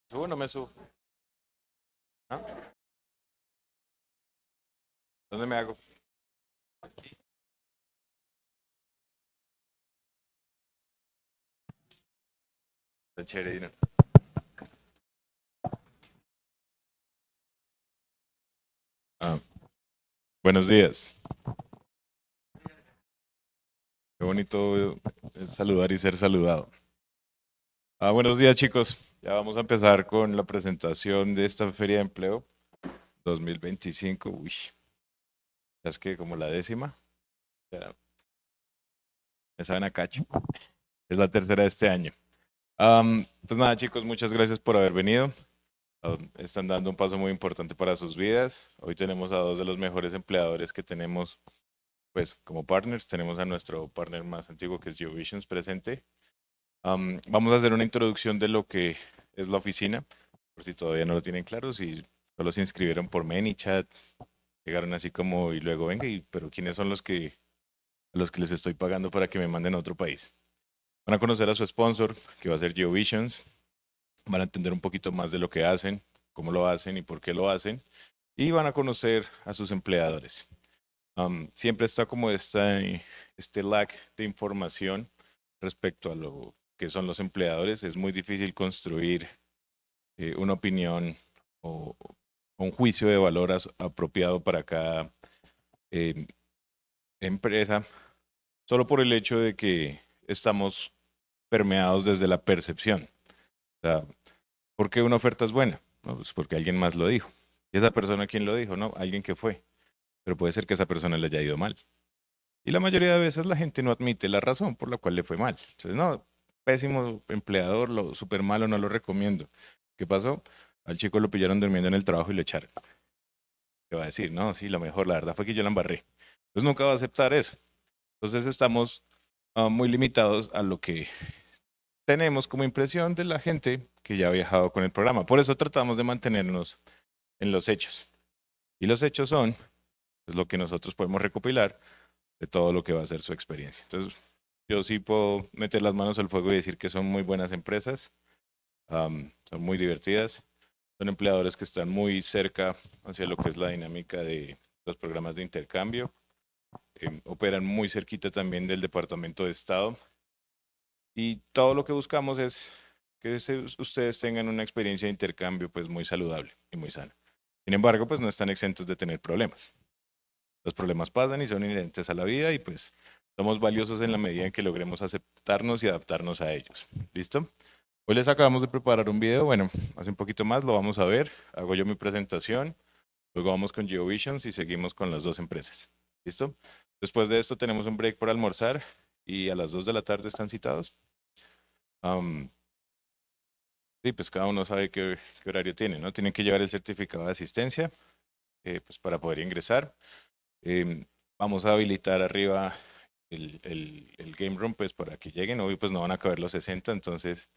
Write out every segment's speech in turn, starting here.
¿Subo o no me subo? ¿Ah? ¿Dónde me hago? Está chévere, Dino. Ah, buenos días. Qué bonito es saludar y ser saludado. Buenos días, chicos. Ya vamos a empezar con la presentación de esta feria de empleo 2025. Uy, es que como la décima. Ya me saben a cacho. Es la tercera de este año. Pues nada, chicos, muchas gracias por haber venido. Están dando un paso muy importante para sus vidas. Hoy tenemos a dos de los mejores empleadores que tenemos, pues, como partners. Tenemos a nuestro partner más antiguo, que es GeoVisions, presente. Vamos a hacer una introducción de lo que es la oficina, por si todavía no lo tienen claro, si solo se inscribieron por ManyChat, llegaron así como y luego venga, pero ¿quiénes son a los que les estoy pagando para que me manden a otro país? Van a conocer a su sponsor, que va a ser GeoVisions. Van a entender un poquito más de lo que hacen, cómo lo hacen y por qué lo hacen. Y van a conocer a sus empleadores. Siempre está como este lack de información respecto a lo que son los empleadores. Es muy difícil construir una opinión o un juicio de valor apropiado para cada eh, empresa, solo por el hecho de que estamos permeados desde la percepción. O sea, ¿por qué una oferta es buena? No, pues porque alguien más lo dijo. ¿Y esa persona quién lo dijo? No, alguien que fue. Pero puede ser que a esa persona le haya ido mal. Y la mayoría de veces la gente no admite la razón por la cual le fue mal. Entonces, no, pésimo empleador, lo súper malo, no lo recomiendo. ¿Qué pasó? Al chico lo pillaron durmiendo en el trabajo y lo echaron. ¿Qué va a decir? No, sí, lo mejor, la verdad fue que yo la embarré. Entonces nunca va a aceptar eso. Entonces estamos muy limitados a lo que tenemos como impresión de la gente que ya ha viajado con el programa. Por eso tratamos de mantenernos en los hechos. Y los hechos son pues, lo que nosotros podemos recopilar de todo lo que va a ser su experiencia. Entonces, yo sí puedo meter las manos al fuego y decir que son muy buenas empresas, son muy divertidas, son empleadores que están muy cerca hacia lo que es la dinámica de los programas de intercambio, operan muy cerquita también del Departamento de Estado y todo lo que buscamos es que ustedes tengan una experiencia de intercambio pues muy saludable y muy sana. Sin embargo, pues no están exentos de tener problemas. Los problemas pasan y son inherentes a la vida y pues somos valiosos en la medida en que logremos aceptarnos y adaptarnos a ellos. ¿Listo? Hoy les acabamos de preparar un video, bueno, hace un poquito más lo vamos a ver, hago yo mi presentación, luego vamos con GeoVisions y seguimos con las dos empresas. ¿Listo? Después de esto tenemos un break por almorzar y a las 2 de la tarde están citados. Sí, pues cada uno sabe qué horario tiene, ¿no? Tienen que llevar el certificado de asistencia pues para poder ingresar. Vamos a habilitar arriba el game room pues para que lleguen. Hoy pues no van a caber los 60, entonces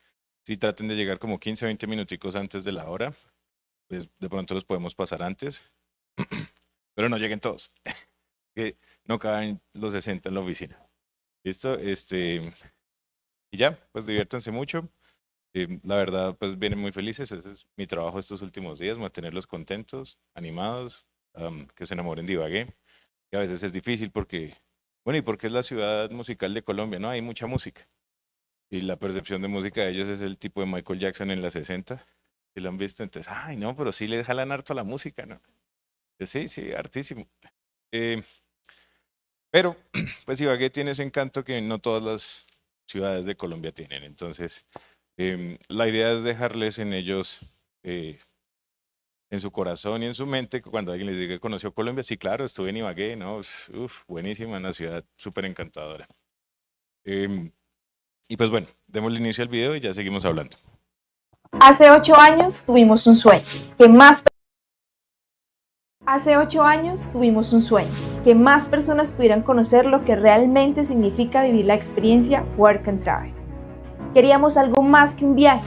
sí traten de llegar como 15 o 20 minuticos antes de la hora. Pues de pronto los podemos pasar antes, pero no lleguen todos, que no caben los 60 en la oficina. ¿Listo? Y ya, pues diviértanse mucho. La verdad, pues vienen muy felices. Ese es mi trabajo estos últimos días, mantenerlos contentos, animados, que se enamoren de Ibagué. Y a veces es difícil porque, bueno, y porque es la ciudad musical de Colombia, ¿no? Hay mucha música. Y la percepción de música de ellos es el tipo de Michael Jackson en las 60, que lo han visto. Entonces, ay, no, pero sí le jalan harto a la música, ¿no? Pues sí, sí, hartísimo. Eh, pero, pues Ibagué tiene ese encanto que no todas las ciudades de Colombia tienen. Entonces, la idea es dejarles en ellos, en su corazón y en su mente, que cuando alguien les diga que conoció Colombia, sí, claro, estuve en Ibagué, ¿no? Uf, buenísima, una ciudad súper encantadora. Em, y pues bueno, démosle inicio al video y ya seguimos hablando. Hace 8 años tuvimos un sueño, que más Hace 8 años tuvimos un sueño, que más personas pudieran conocer lo que realmente significa vivir la experiencia Work and Travel. Queríamos algo más que un viaje,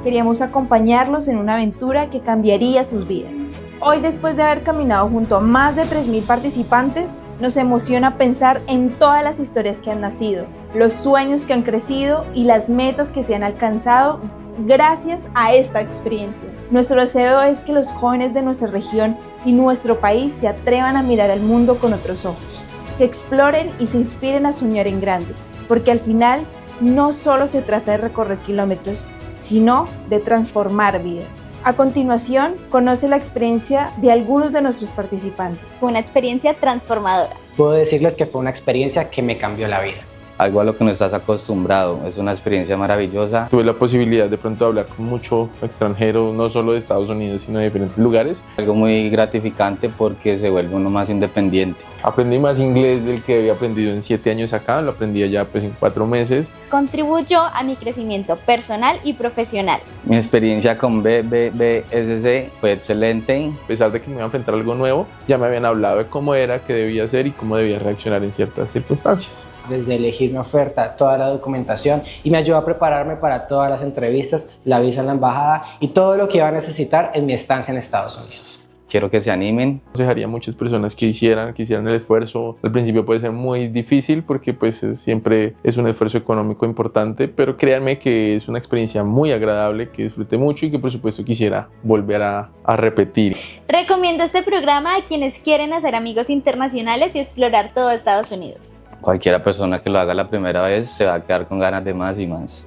queríamos acompañarlos en una aventura que cambiaría sus vidas. Hoy, después de haber caminado junto a más de 3.000 participantes, Nos emociona pensar en todas las historias que han nacido, los sueños que han crecido y las metas que se han alcanzado gracias a esta experiencia. Nuestro deseo es que los jóvenes de nuestra región y nuestro país se atrevan a mirar al mundo con otros ojos, que exploren y se inspiren a soñar en grande, porque al final no solo se trata de recorrer kilómetros, sino de transformar vidas. A continuación, conoce la experiencia de algunos de nuestros participantes. Fue una experiencia transformadora. Puedo decirles que fue una experiencia que me cambió la vida. Algo a lo que no estás acostumbrado, es una experiencia maravillosa. Tuve la posibilidad de pronto de hablar con mucho extranjero, no solo de Estados Unidos, sino de diferentes lugares. Algo muy gratificante porque se vuelve uno más independiente. Aprendí más inglés del que había aprendido en 7 años acá, lo aprendí allá pues en 4 meses. Contribuyó a mi crecimiento personal y profesional. Mi experiencia con BBBSC fue excelente. A pesar de que me iba a enfrentar a algo nuevo, ya me habían hablado de cómo era, qué debía hacer y cómo debía reaccionar en ciertas circunstancias. Desde elegir mi oferta, toda la documentación, y me ayudó a prepararme para todas las entrevistas, la visa en la embajada y todo lo que iba a necesitar en mi estancia en Estados Unidos. Quiero que se animen. Aconsejaría a muchas personas que hicieran el esfuerzo. Al principio puede ser muy difícil porque pues siempre es un esfuerzo económico importante, pero créanme que es una experiencia muy agradable, que disfruté mucho y que por supuesto quisiera volver a repetir. Recomiendo este programa a quienes quieren hacer amigos internacionales y explorar todo Estados Unidos. Cualquiera persona que lo haga la primera vez se va a quedar con ganas de más y más.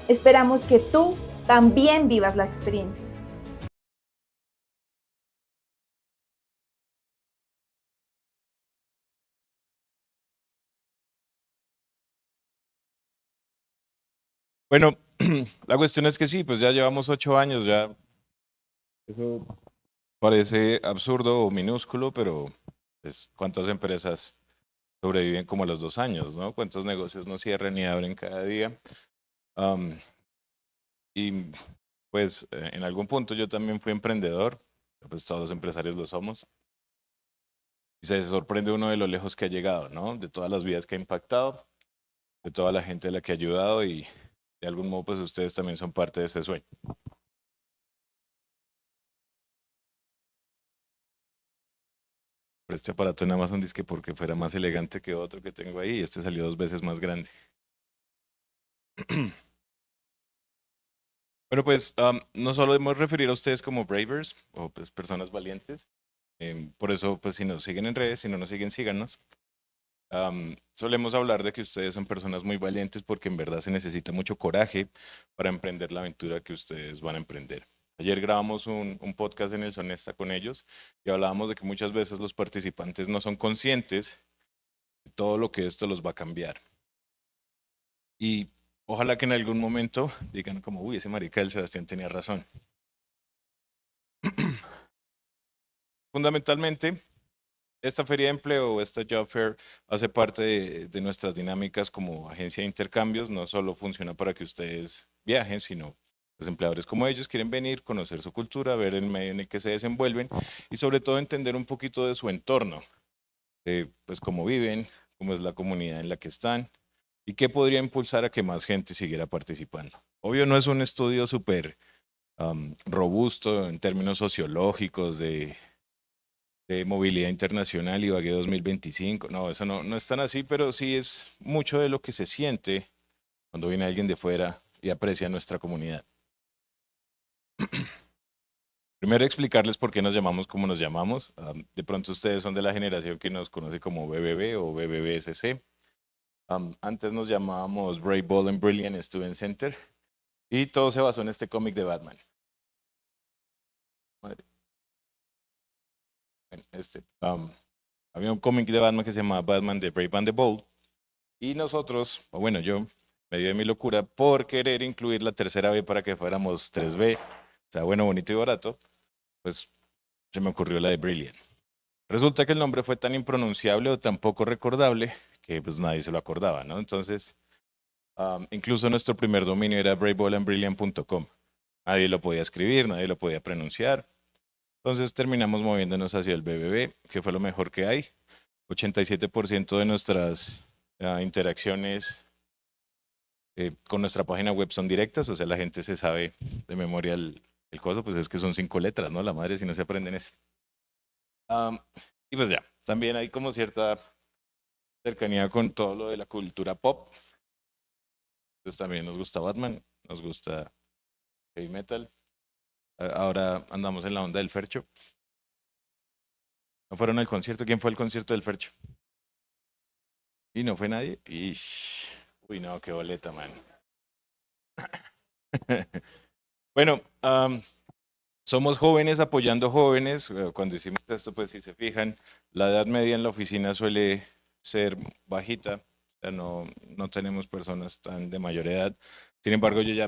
Esperamos que tú también vivas la experiencia. Bueno, la cuestión es que sí, pues ya llevamos 8 años, ya eso parece absurdo o minúsculo, pero pues, ¿cuántas empresas sobreviven como a los 2 años, ¿no? ¿Cuántos negocios no cierran y abren cada día? Y pues en algún punto yo también fui emprendedor, pues todos los empresarios lo somos. Y se sorprende uno de lo lejos que ha llegado, ¿no? De todas las vidas que ha impactado, de toda la gente a la que ha ayudado y de algún modo pues ustedes también son parte de ese sueño. Pero este aparato nada más un disque porque fuera más elegante que otro que tengo ahí y este salió 2 veces más grande. Bueno, pues no solo debemos referir a ustedes como bravers o pues, personas valientes. Por eso, pues si nos siguen en redes, si no nos siguen, síganos. Solemos hablar de que ustedes son personas muy valientes porque en verdad se necesita mucho coraje para emprender la aventura que ustedes van a emprender. Ayer grabamos un podcast en el Sonesta con ellos y hablábamos de que muchas veces los participantes no son conscientes de todo lo que esto los va a cambiar. Y ojalá que en algún momento digan como, uy, ese marica del Sebastián tenía razón. Fundamentalmente, esta feria de empleo, esta job fair, hace parte de nuestras dinámicas como agencia de intercambios. No solo funciona para que ustedes viajen, sino los empleadores como ellos quieren venir, conocer su cultura, ver el medio en el que se desenvuelven y sobre todo entender un poquito de su entorno, pues cómo viven, cómo es la comunidad en la que están y qué podría impulsar a que más gente siguiera participando. Obvio no es un estudio súper robusto en términos sociológicos de movilidad internacional y Vive 2025. No, eso no es tan así, pero sí es mucho de lo que se siente cuando viene alguien de fuera y aprecia nuestra comunidad. Primero explicarles por qué nos llamamos como nos llamamos. De pronto ustedes son de la generación que nos conoce como BBB o BBBSC. Antes nos llamábamos Brave, Bold and Brilliant Student Center y todo se basó en este cómic de Batman. Había un cómic de Batman que se llamaba Batman the Brave and the Bold y nosotros, o bueno, yo, medio de mi locura, por querer incluir la tercera B para que fuéramos 3B, o sea, bueno, bonito y barato, pues se me ocurrió la de Brilliant. Resulta que el nombre fue tan impronunciable o tan poco recordable que pues nadie se lo acordaba, ¿no? Entonces, incluso nuestro primer dominio era braveboldandbrilliant.com. Nadie lo podía escribir, nadie lo podía pronunciar. Entonces terminamos moviéndonos hacia el BBB, que fue lo mejor que hay. 87% de nuestras interacciones con nuestra página web son directas, o sea, la gente se sabe de memoria el coso, pues es que son 5 letras, ¿no? La madre si no se aprenden eso. Y pues ya, también hay como cierta cercanía con todo lo de la cultura pop. Entonces también nos gusta Batman, nos gusta heavy metal. Ahora andamos en la onda del Fercho. ¿No fueron al concierto? ¿Quién fue al concierto del Fercho? ¿Y no fue nadie? Ish. Uy, no, qué boleta, man. Bueno, somos jóvenes apoyando jóvenes. Cuando hicimos esto, pues si se fijan, la edad media en la oficina suele ser bajita. O sea, no tenemos personas tan de mayor edad. Sin embargo, yo ya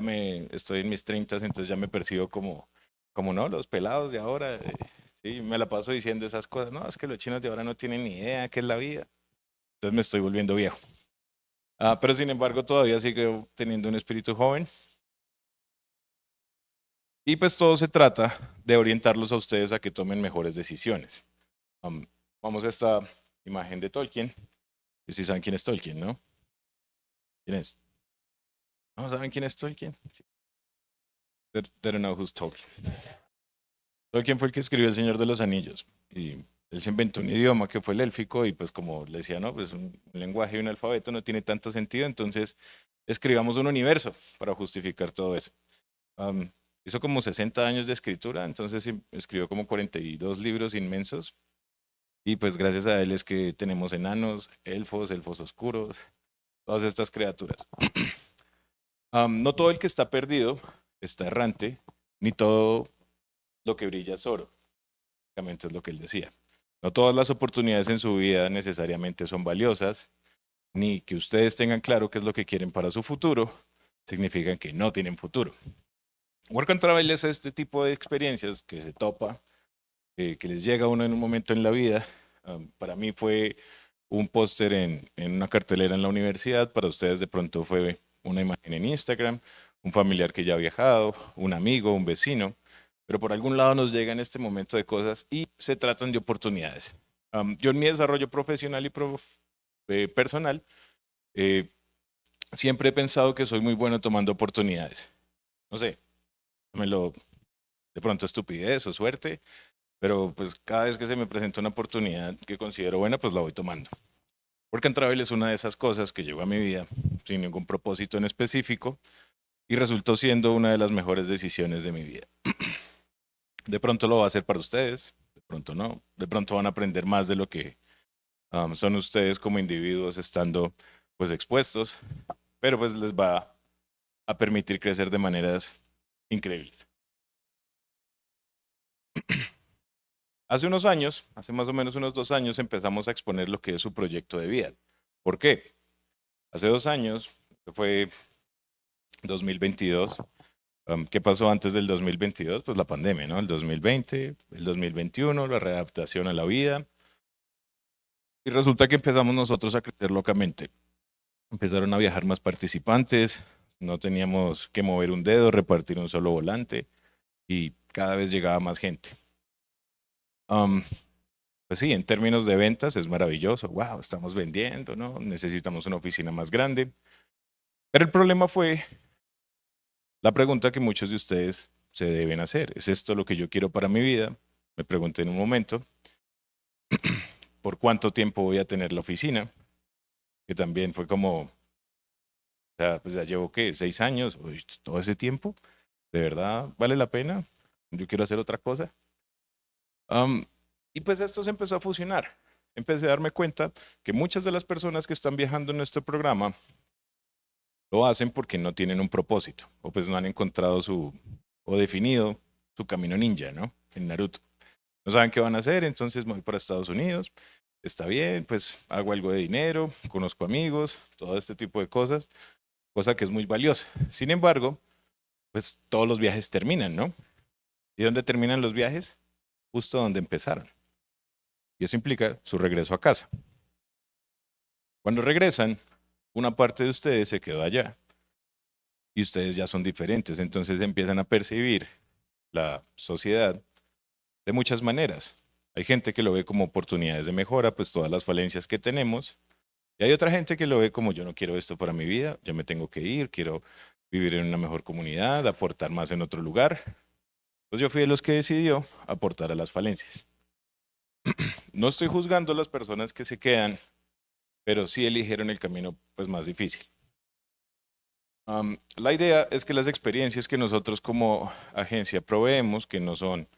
estoy en mis 30, entonces ya me percibo como no, los pelados de ahora. Sí, me la paso diciendo esas cosas. No, es que los chinos de ahora no tienen ni idea qué es la vida. Entonces me estoy volviendo viejo. Pero sin embargo, todavía sigo teniendo un espíritu joven. Y pues todo se trata de orientarlos a ustedes a que tomen mejores decisiones. Vamos a esta imagen de Tolkien. Y si saben quién es Tolkien, ¿no? ¿Quién es? ¿No saben quién es Tolkien? Sí. They don't know who's Tolkien. Tolkien fue el que escribió El Señor de los Anillos. Y él se inventó un idioma que fue el élfico y pues como le decía, no, pues un lenguaje y un alfabeto no tiene tanto sentido, entonces escribamos un universo para justificar todo eso. Hizo como 60 años de escritura, entonces escribió como 42 libros inmensos. Y pues gracias a él es que tenemos enanos, elfos oscuros, todas estas criaturas. No todo el que está perdido está errante, ni todo lo que brilla es oro. Básicamente es lo que él decía. No todas las oportunidades en su vida necesariamente son valiosas, ni que ustedes tengan claro qué es lo que quieren para su futuro, significan que no tienen futuro. Work and Travel es este tipo de experiencias que se topa, que les llega a uno en un momento en la vida. Para mí fue un póster en una cartelera en la universidad, para ustedes de pronto fue una imagen en Instagram, un familiar que ya ha viajado, un amigo, un vecino, pero por algún lado nos llega en este momento de cosas y se tratan de oportunidades. Yo en mi desarrollo profesional y personal siempre he pensado que soy muy bueno tomando oportunidades. No sé, de pronto estupidez o suerte, pero pues cada vez que se me presenta una oportunidad que considero buena, pues la voy tomando. Work and Travel es una de esas cosas que llegó a mi vida sin ningún propósito en específico y resultó siendo una de las mejores decisiones de mi vida. De pronto lo va a hacer para ustedes, de pronto no, de pronto van a aprender más de lo que son ustedes como individuos estando pues expuestos, pero pues les va a permitir crecer de maneras increíbles. Hace unos años, hace más o menos unos 2 años, empezamos a exponer lo que es su proyecto de vida. ¿Por qué? Hace 2 años, que fue 2022, ¿qué pasó antes del 2022? Pues la pandemia, ¿no? El 2020, el 2021, la readaptación a la vida. Y resulta que empezamos nosotros a crecer locamente. Empezaron a viajar más participantes, no teníamos que mover un dedo, repartir un solo volante y cada vez llegaba más gente. Pues sí, en términos de ventas es maravilloso. Wow, estamos vendiendo, ¿no? Necesitamos una oficina más grande. Pero el problema fue la pregunta que muchos de ustedes se deben hacer. ¿Es esto lo que yo quiero para mi vida? Me pregunté en un momento. ¿Por cuánto tiempo voy a tener la oficina? Que también fue como, o sea, pues ya llevo, ¿qué? 6 años. Uy, todo ese tiempo. ¿De verdad vale la pena? Yo quiero hacer otra cosa. Y pues esto se empezó a fusionar. Empecé a darme cuenta que muchas de las personas que están viajando en nuestro programa lo hacen porque no tienen un propósito o pues no han encontrado o definido su camino ninja, ¿no? En Naruto. No saben qué van a hacer, entonces me voy para Estados Unidos. Está bien, pues hago algo de dinero, conozco amigos, todo este tipo de cosas, cosa que es muy valiosa. Sin embargo, pues todos los viajes terminan, ¿no? ¿Y dónde terminan los viajes? Justo donde empezaron. Y eso implica su regreso a casa. Cuando regresan, una parte de ustedes se quedó allá y ustedes ya son diferentes, entonces empiezan a percibir la sociedad de muchas maneras. Hay gente que lo ve como oportunidades de mejora, pues todas las falencias que tenemos, y hay otra gente que lo ve como yo no quiero esto para mi vida, yo me tengo que ir, quiero vivir en una mejor comunidad, aportar más en otro lugar. Pues yo fui de los que decidió aportar a las falencias. No estoy juzgando a las personas que se quedan, pero sí eligieron el camino pues, más difícil. La idea es que las experiencias que nosotros como agencia proveemos, que no son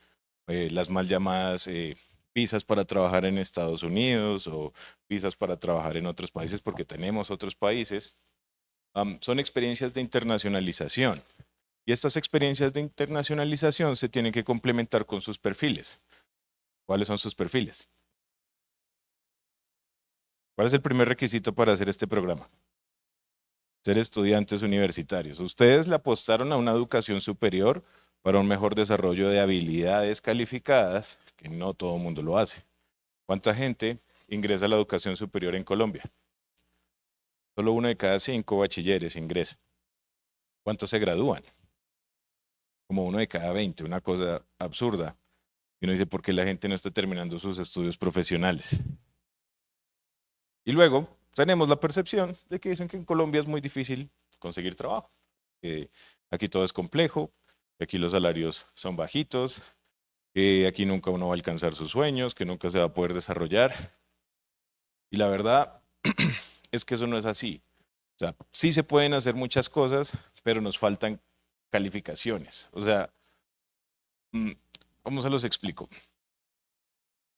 las mal llamadas visas para trabajar en Estados Unidos o visas para trabajar en otros países, porque tenemos otros países, son experiencias de internacionalización. Y estas experiencias de internacionalización se tienen que complementar con sus perfiles. ¿Cuáles son sus perfiles? ¿Cuál es el primer requisito para hacer este programa? Ser estudiantes universitarios. Ustedes le apostaron a una educación superior para un mejor desarrollo de habilidades calificadas, que no todo el mundo lo hace. ¿Cuánta gente ingresa a la educación superior en Colombia? Solo 1 de cada 5 bachilleres ingresa. ¿Cuántos se gradúan? Como 1 de cada 20, una cosa absurda. Y uno dice, ¿por qué la gente no está terminando sus estudios profesionales? Y luego tenemos la percepción de que dicen que en Colombia es muy difícil conseguir trabajo, que aquí todo es complejo, que aquí los salarios son bajitos, que aquí nunca uno va a alcanzar sus sueños, que nunca se va a poder desarrollar. Y la verdad es que eso no es así. O sea, sí se pueden hacer muchas cosas, pero nos faltan calificaciones. O sea, ¿cómo se los explico?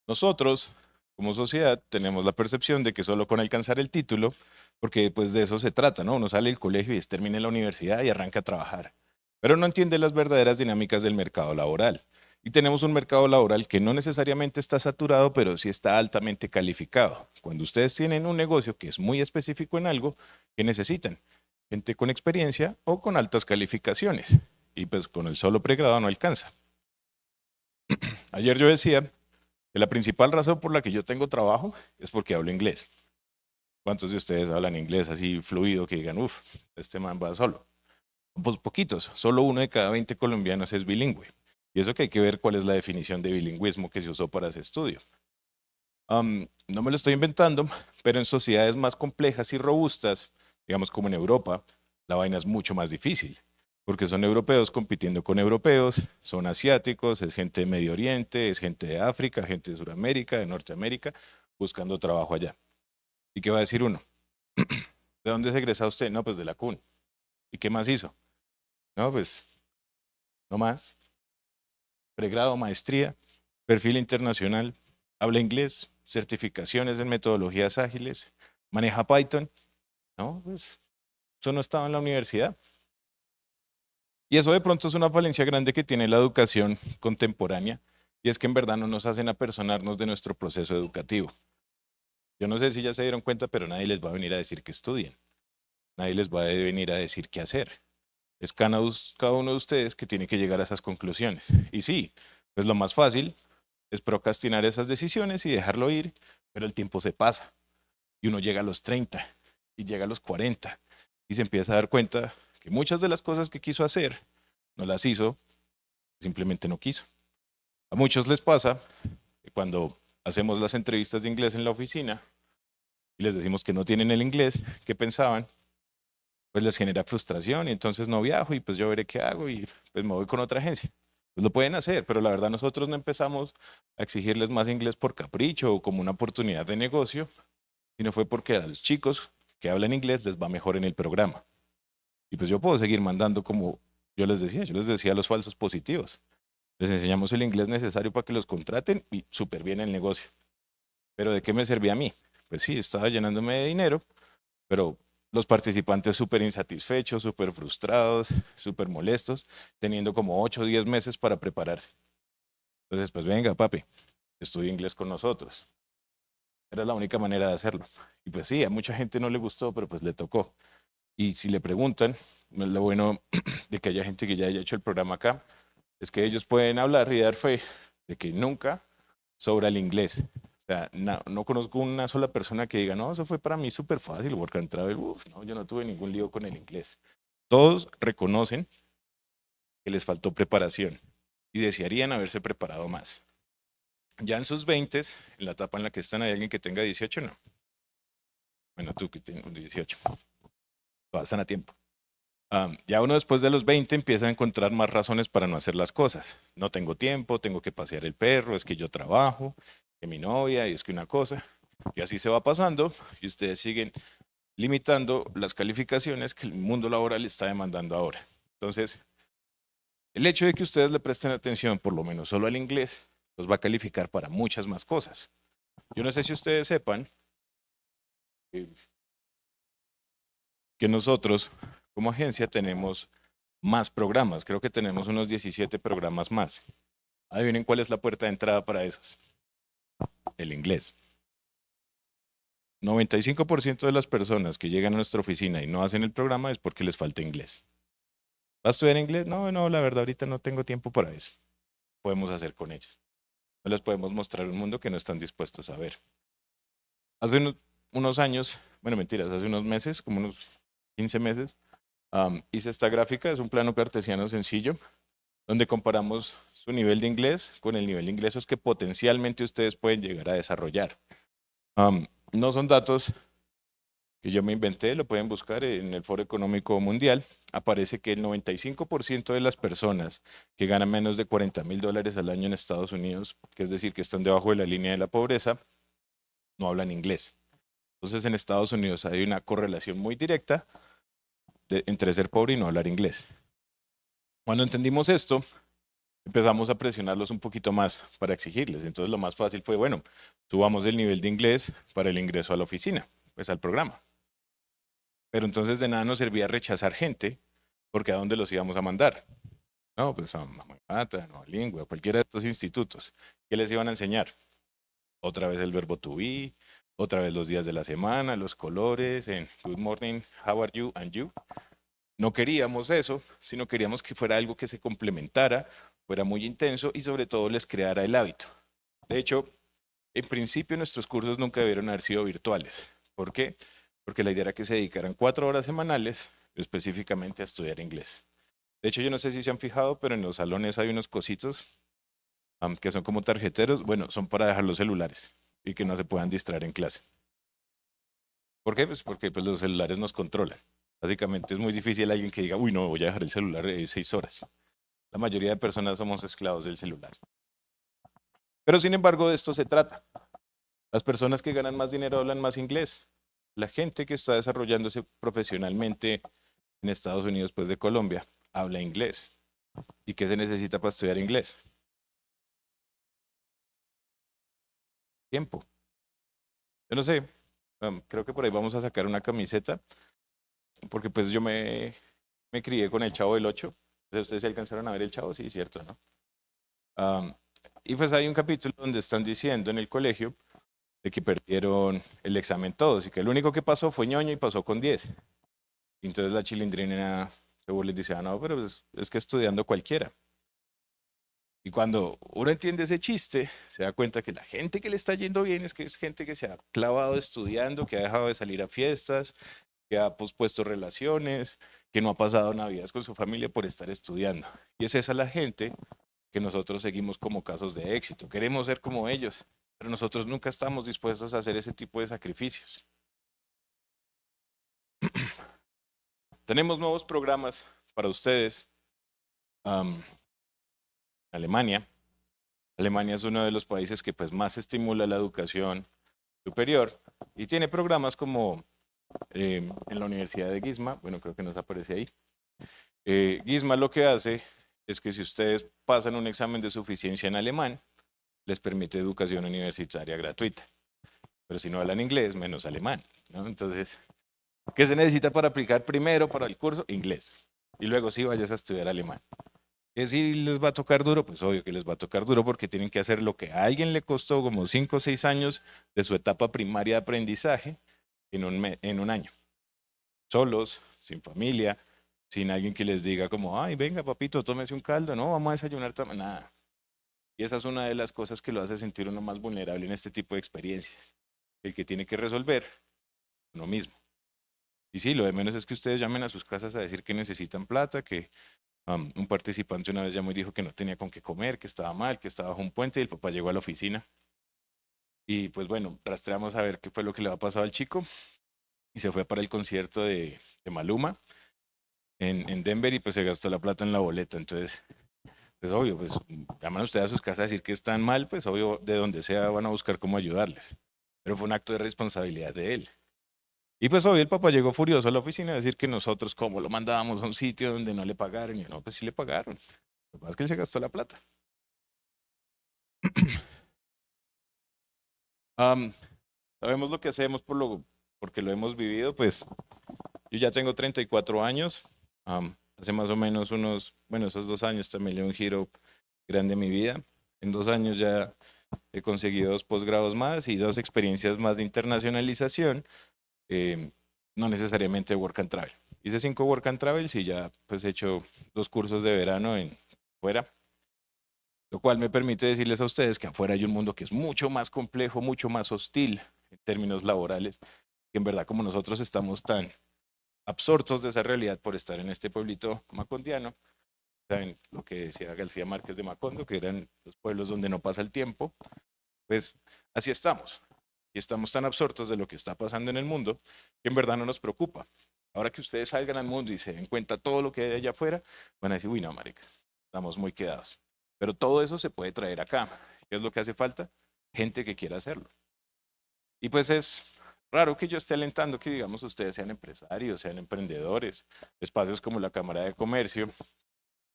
Nosotros, como sociedad, tenemos la percepción de que solo con alcanzar el título, porque pues de eso se trata, ¿no? Uno sale del colegio y termina en la universidad y arranca a trabajar. Pero no entiende las verdaderas dinámicas del mercado laboral. Y tenemos un mercado laboral que no necesariamente está saturado, pero sí está altamente calificado. Cuando ustedes tienen un negocio que es muy específico en algo, ¿qué necesitan? Gente con experiencia o con altas calificaciones. Y pues con el solo pregrado no alcanza. Ayer yo decía que la principal razón por la que yo tengo trabajo es porque hablo inglés. ¿Cuántos de ustedes hablan inglés así fluido que digan, uff, este man va solo? Pues poquitos, solo 1 de cada 20 colombianos es bilingüe. Y eso que hay que ver cuál es la definición de bilingüismo que se usó para ese estudio. No me lo estoy inventando, pero en sociedades más complejas y robustas, digamos como en Europa, la vaina es mucho más difícil, porque son europeos compitiendo con europeos, son asiáticos, es gente de Medio Oriente, es gente de África, gente de Sudamérica, de Norteamérica, buscando trabajo allá. ¿Y qué va a decir uno? ¿De dónde se egresa usted? No, pues de la CUN. ¿Y qué más hizo? No, pues, no más. Pregrado, maestría, perfil internacional, habla inglés, certificaciones en metodologías ágiles, maneja Python. No, pues, eso no estaba en la universidad. Y eso de pronto es una falencia grande que tiene la educación contemporánea, y es que en verdad no nos hacen apersonarnos de nuestro proceso educativo. Yo no sé si ya se dieron cuenta, pero nadie les va a venir a decir que estudien. Nadie les va a venir a decir qué hacer. Es cada uno de ustedes que tiene que llegar a esas conclusiones. Y sí, pues lo más fácil es procrastinar esas decisiones y dejarlo ir, pero el tiempo se pasa. Y uno llega a los 30 y llega a los 40 y se empieza a dar cuenta que muchas de las cosas que quiso hacer no las hizo, simplemente no quiso. A muchos les pasa que cuando hacemos las entrevistas de inglés en la oficina y les decimos que no tienen el inglés que pensaban, pues les genera frustración y entonces no viajo y pues yo veré qué hago y pues me voy con otra agencia. Pues lo pueden hacer, pero la verdad nosotros no empezamos a exigirles más inglés por capricho o como una oportunidad de negocio, sino fue porque a los chicos que hablan inglés les va mejor en el programa. Y pues yo puedo seguir mandando como yo les decía los falsos positivos. Les enseñamos el inglés necesario para que los contraten y súper bien el negocio. Pero ¿de qué me servía a mí? Pues sí, estaba llenándome de dinero, pero los participantes súper insatisfechos, súper frustrados, súper molestos, teniendo como 8 o 10 meses para prepararse. Entonces, pues venga, papi, estudie inglés con nosotros. Era la única manera de hacerlo. Y pues sí, a mucha gente no le gustó, pero pues le tocó. Y si le preguntan, lo bueno de que haya gente que ya haya hecho el programa acá, es que ellos pueden hablar y dar fe de que nunca sobra el inglés. O sea, no conozco una sola persona que diga, no, eso fue para mí súper fácil, work and travel. Uf, no, yo no tuve ningún lío con el inglés. Todos reconocen que les faltó preparación y desearían haberse preparado más. Ya en sus 20, en la etapa en la que están, ¿hay alguien que tenga 18? No. Bueno, tú que tienes 18. Todavía están a tiempo. Ya uno después de los 20 empieza a encontrar más razones para no hacer las cosas. No tengo tiempo, tengo que pasear el perro, es que yo trabajo, que mi novia, y es que una cosa, y así se va pasando, y ustedes siguen limitando las calificaciones que el mundo laboral está demandando ahora. Entonces, el hecho de que ustedes le presten atención, por lo menos solo al inglés, los va a calificar para muchas más cosas. Yo no sé si ustedes sepan que nosotros, como agencia, tenemos más programas. Creo que tenemos unos 17 programas más. Adivinen cuál es la puerta de entrada para esos. El inglés. 95% de las personas que llegan a nuestra oficina y no hacen el programa es porque les falta inglés. ¿Va a estudiar inglés? No, la verdad ahorita no tengo tiempo para eso. Podemos hacer con ellos. No les podemos mostrar un mundo que no están dispuestos a ver. Hace unos años, bueno, mentiras, hace unos meses, como unos 15 meses, hice esta gráfica. Es un plano cartesiano sencillo, donde comparamos su nivel de inglés con el nivel de ingresos que potencialmente ustedes pueden llegar a desarrollar. No son datos que yo me inventé, lo pueden buscar en el Foro Económico Mundial. Aparece que el 95% de las personas que ganan menos de $40,000 al año en Estados Unidos, que es decir, que están debajo de la línea de la pobreza, no hablan inglés. Entonces, en Estados Unidos hay una correlación muy directa entre ser pobre y no hablar inglés. Cuando entendimos esto, empezamos a presionarlos un poquito más para exigirles. Entonces, lo más fácil fue, bueno, subamos el nivel de inglés para el ingreso a la oficina, pues al programa. Pero entonces de nada nos servía rechazar gente, porque ¿a dónde los íbamos a mandar? No, pues a Mamata, no, a Lingua, a cualquiera de estos institutos. ¿Qué les iban a enseñar? Otra vez el verbo to be, otra vez los días de la semana, los colores, en good morning, how are you, and you. No queríamos eso, sino queríamos que fuera algo que se complementara, fuera muy intenso y sobre todo les creara el hábito. De hecho, en principio nuestros cursos nunca debieron haber sido virtuales. ¿Por qué? Porque la idea era que se dedicaran 4 horas semanales específicamente a estudiar inglés. De hecho, yo no sé si se han fijado, pero en los salones hay unos cositos que son como tarjeteros. Bueno, son para dejar los celulares y que no se puedan distraer en clase. ¿Por qué? Pues porque los celulares nos controlan. Básicamente es muy difícil alguien que diga, uy, no, voy a dejar el celular 6 horas. La mayoría de personas somos esclavos del celular. Pero sin embargo, de esto se trata. Las personas que ganan más dinero hablan más inglés. La gente que está desarrollándose profesionalmente en Estados Unidos, pues de Colombia, habla inglés. ¿Y qué se necesita para estudiar inglés? Tiempo. Yo no sé, creo que por ahí vamos a sacar una camiseta, porque pues yo me crié con el Chavo del 8. ¿Ustedes se alcanzaron a ver el Chavo? Sí, cierto, ¿no? Y pues hay un capítulo donde están diciendo en el colegio de que perdieron el examen todos y que el único que pasó fue Ñoño y pasó con 10. Entonces la chilindrina se burla y dice, ah, no, pero pues, es que estudiando cualquiera. Y cuando uno entiende ese chiste, se da cuenta que la gente que le está yendo bien es que es gente que se ha clavado estudiando, que ha dejado de salir a fiestas, que ha pospuesto relaciones, que no ha pasado navidades con su familia por estar estudiando. Y es esa la gente que nosotros seguimos como casos de éxito. Queremos ser como ellos, pero nosotros nunca estamos dispuestos a hacer ese tipo de sacrificios. Tenemos nuevos programas para ustedes. Alemania. Alemania es uno de los países que pues, más estimula la educación superior y tiene programas como en la Universidad de Gisma, bueno, creo que nos aparece ahí. Gisma lo que hace es que si ustedes pasan un examen de suficiencia en alemán, les permite educación universitaria gratuita. Pero si no hablan inglés, menos alemán, ¿no? Entonces, ¿qué se necesita para aplicar primero para el curso? Inglés. Y luego sí vayas a estudiar alemán. ¿Que si les va a tocar duro? Pues obvio que les va a tocar duro porque tienen que hacer lo que a alguien le costó como 5 o 6 años de su etapa primaria de aprendizaje en un año. Solos, sin familia, sin alguien que les diga como, ay, venga papito, tómese un caldo, no, vamos a desayunar, nada. Y esa es una de las cosas que lo hace sentir uno más vulnerable en este tipo de experiencias. El que tiene que resolver uno mismo. Y sí, lo de menos es que ustedes llamen a sus casas a decir que necesitan plata, que un participante una vez llamó y dijo que no tenía con qué comer, que estaba mal, que estaba bajo un puente y el papá llegó a la oficina. Y pues bueno, rastreamos a ver qué fue lo que le había pasado al chico y se fue para el concierto de Maluma en Denver y pues se gastó la plata en la boleta. Entonces, pues obvio, pues llaman a ustedes a sus casas a decir que están mal, pues obvio, de donde sea van a buscar cómo ayudarles. Pero fue un acto de responsabilidad de él. Y pues obvio el papá llegó furioso a la oficina a decir que nosotros como lo mandábamos a un sitio donde no le pagaron. Y yo, no, pues sí le pagaron. Lo que pasa es que él se gastó la plata. Am, Sabemos lo que hacemos porque lo hemos vivido, pues yo ya tengo 34 años. Hace más o menos bueno, esos 2 años también le di un giro grande en mi vida. En 2 años ya he conseguido 2 posgrados más y 2 experiencias más de internacionalización, no necesariamente work and travel. Hice 5 work and travels y ya pues he hecho 2 cursos de verano en fuera, lo cual me permite decirles a ustedes que afuera hay un mundo que es mucho más complejo, mucho más hostil en términos laborales, que en verdad como nosotros estamos tan absortos de esa realidad por estar en este pueblito macondiano, saben lo que decía García Márquez de Macondo, que eran los pueblos donde no pasa el tiempo, pues así estamos. Y estamos tan absortos de lo que está pasando en el mundo que en verdad no nos preocupa. Ahora que ustedes salgan al mundo y se den cuenta todo lo que hay allá afuera, van a decir, uy, no, marica, estamos muy quedados. Pero todo eso se puede traer acá. ¿Qué es lo que hace falta? Gente que quiera hacerlo. Y pues es raro que yo esté alentando que, digamos, ustedes sean empresarios, sean emprendedores, espacios como la Cámara de Comercio,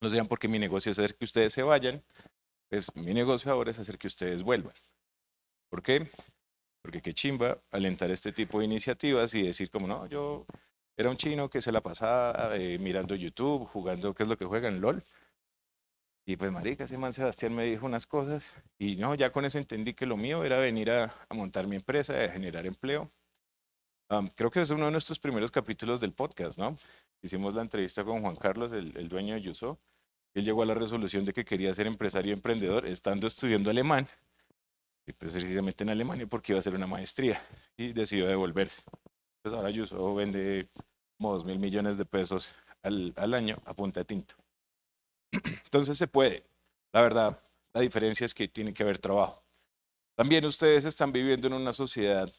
no sean porque mi negocio es hacer que ustedes se vayan, pues mi negocio ahora es hacer que ustedes vuelvan. ¿Por qué? Porque qué chimba alentar este tipo de iniciativas y decir como, no, yo era un chino que se la pasaba mirando YouTube, jugando, ¿qué es lo que juegan? LOL. Y pues marica, ese man Sebastián me dijo unas cosas y no, ya con eso entendí que lo mío era venir a montar mi empresa, a generar empleo. Creo que es uno de nuestros primeros capítulos del podcast, ¿no? Hicimos la entrevista con Juan Carlos, el dueño de Yuso. Él llegó a la resolución de que quería ser empresario y emprendedor estando estudiando alemán, y pues precisamente en Alemania porque iba a hacer una maestría y decidió devolverse. Pues ahora Yuso vende como 2.000 millones de pesos al año a punta de tinto. Entonces se puede. La verdad, la diferencia es que tiene que haber trabajo. También ustedes están viviendo en una sociedad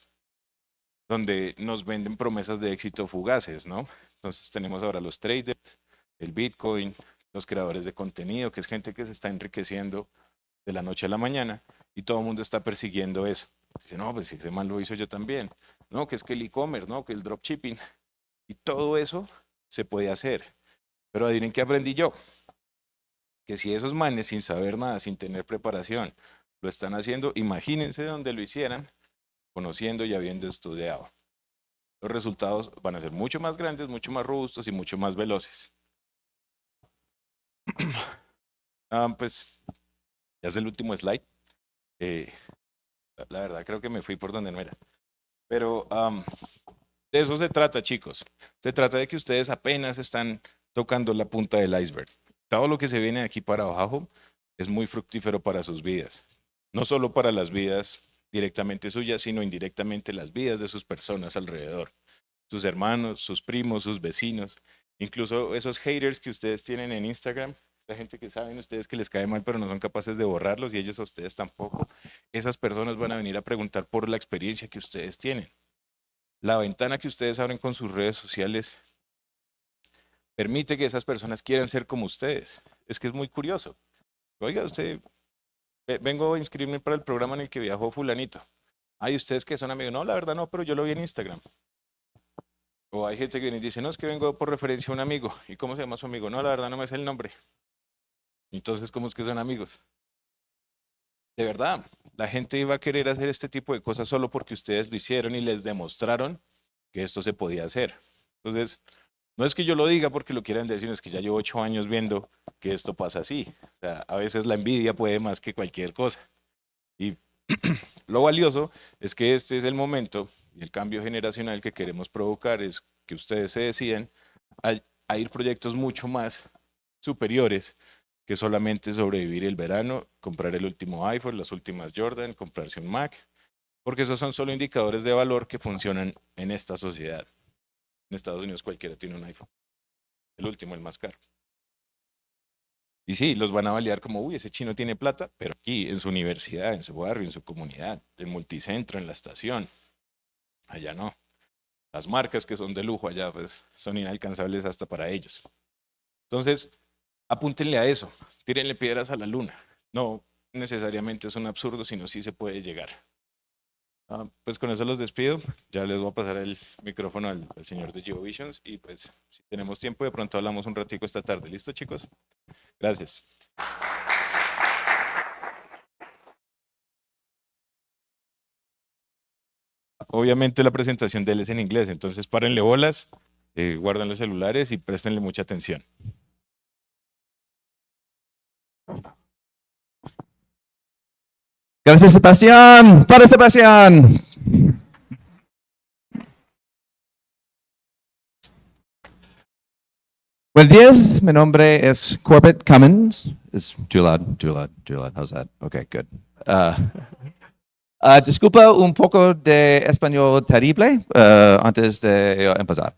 donde nos venden promesas de éxito fugaces, ¿no? Entonces tenemos ahora los traders, el Bitcoin, los creadores de contenido, que es gente que se está enriqueciendo de la noche a la mañana y todo el mundo está persiguiendo eso. Dice, no, pues si ese man lo hizo yo también. No, que es que el e-commerce, no, que el dropshipping. Y todo eso se puede hacer. Pero adivinen qué aprendí yo. Que si esos manes sin saber nada, sin tener preparación, lo están haciendo, imagínense donde lo hicieran, conociendo y habiendo estudiado. Los resultados van a ser mucho más grandes, mucho más robustos y mucho más veloces. Pues ya es el último slide. La verdad creo que me fui por donde no era. Pero de eso se trata, chicos. Se trata de que ustedes apenas están tocando la punta del iceberg. Todo lo que se viene de aquí para abajo es muy fructífero para sus vidas. No solo para las vidas directamente suyas, sino indirectamente las vidas de sus personas alrededor. Sus hermanos, sus primos, sus vecinos. Incluso esos haters que ustedes tienen en Instagram, la gente que saben ustedes que les cae mal pero no son capaces de borrarlos y ellos a ustedes tampoco. Esas personas van a venir a preguntar por la experiencia que ustedes tienen. La ventana que ustedes abren con sus redes sociales permite que esas personas quieran ser como ustedes. Es que es muy curioso. Oiga, usted, vengo a inscribirme para el programa en el que viajó fulanito. Hay ustedes que son amigos. No, la verdad no, pero yo lo vi en Instagram. O hay gente que viene y dice, no, es que vengo por referencia a un amigo. ¿Y cómo se llama su amigo? No, la verdad no me sé el nombre. Entonces, ¿cómo es que son amigos? De verdad, la gente iba a querer hacer este tipo de cosas solo porque ustedes lo hicieron y les demostraron que esto se podía hacer. Entonces, no es que yo lo diga porque lo quieran decir, es que ya llevo 8 años viendo que esto pasa así. O sea, a veces la envidia puede más que cualquier cosa. Y lo valioso es que este es el momento y el cambio generacional que queremos provocar es que ustedes se decidan a ir proyectos mucho más superiores que solamente sobrevivir el verano, comprar el último iPhone, las últimas Jordan, comprarse un Mac, porque esos son solo indicadores de valor que funcionan en esta sociedad. En Estados Unidos cualquiera tiene un iPhone, el último, el más caro. Y sí, los van a validar como, uy, ese chino tiene plata, pero aquí, en su universidad, en su barrio, en su comunidad, en multicentro, en la estación, allá no. Las marcas que son de lujo allá, pues, son inalcanzables hasta para ellos. Entonces, apúntenle a eso, tírenle piedras a la luna. No necesariamente es un absurdo, sino sí se puede llegar. Pues con eso los despido. Ya les voy a pasar el micrófono al señor de GeoVisions y pues si tenemos tiempo de pronto hablamos un ratico esta tarde. ¿Listo, chicos? Gracias. Obviamente la presentación de él es en inglés, entonces párenle bolas, guarden los celulares y préstenle mucha atención. Gracias, Sebastián. Para Sebastián. Buenos días. Mi nombre es Corbett Cummins. It's too loud, too loud, too loud. How's that? Okay, good. Disculpa un poco de español terrible antes de empezar.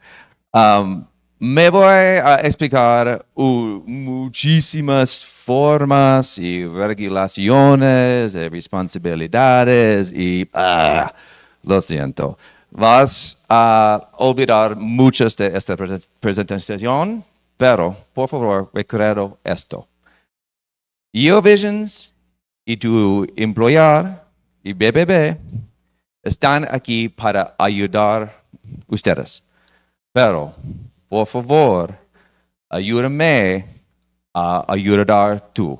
Me voy a explicar muchísimas formas y regulaciones, responsabilidades y lo siento. Vas a olvidar muchas de esta presentación, pero por favor recuerda esto. GeoVisions y tu empleador y BBB están aquí para ayudar ustedes. Pero, por favor, ayúdame a ayudar tú.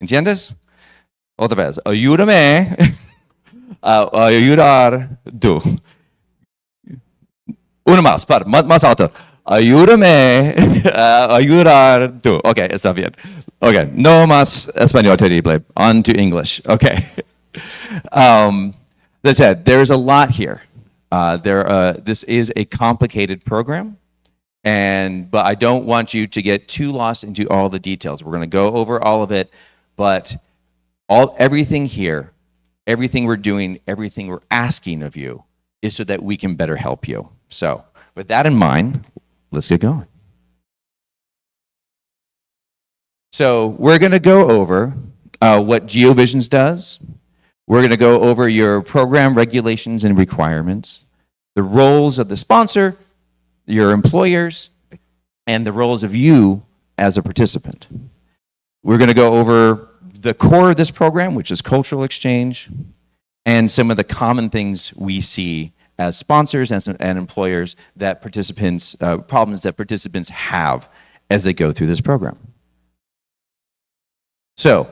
¿Entiendes? Otra vez, ayúdame a ayudar tú. Uno más, más alto. Ayúdame a ayudar tú. Ok, está bien. Ok, no más español terrible. On to English. Okay. As I said, there's a lot here. This is a complicated program, but I don't want you to get too lost into all the details. We're going to go over all of it, but everything here, everything we're doing, everything we're asking of you is so that we can better help you. So with that in mind, let's get going. So we're going to go over what GeoVisions does. We're going to go over your program regulations and requirements, the roles of the sponsor, your employers, and the roles of you as a participant. We're going to go over the core of this program, which is cultural exchange, and some of the common things we see as sponsors and employers that problems that participants have as they go through this program. So,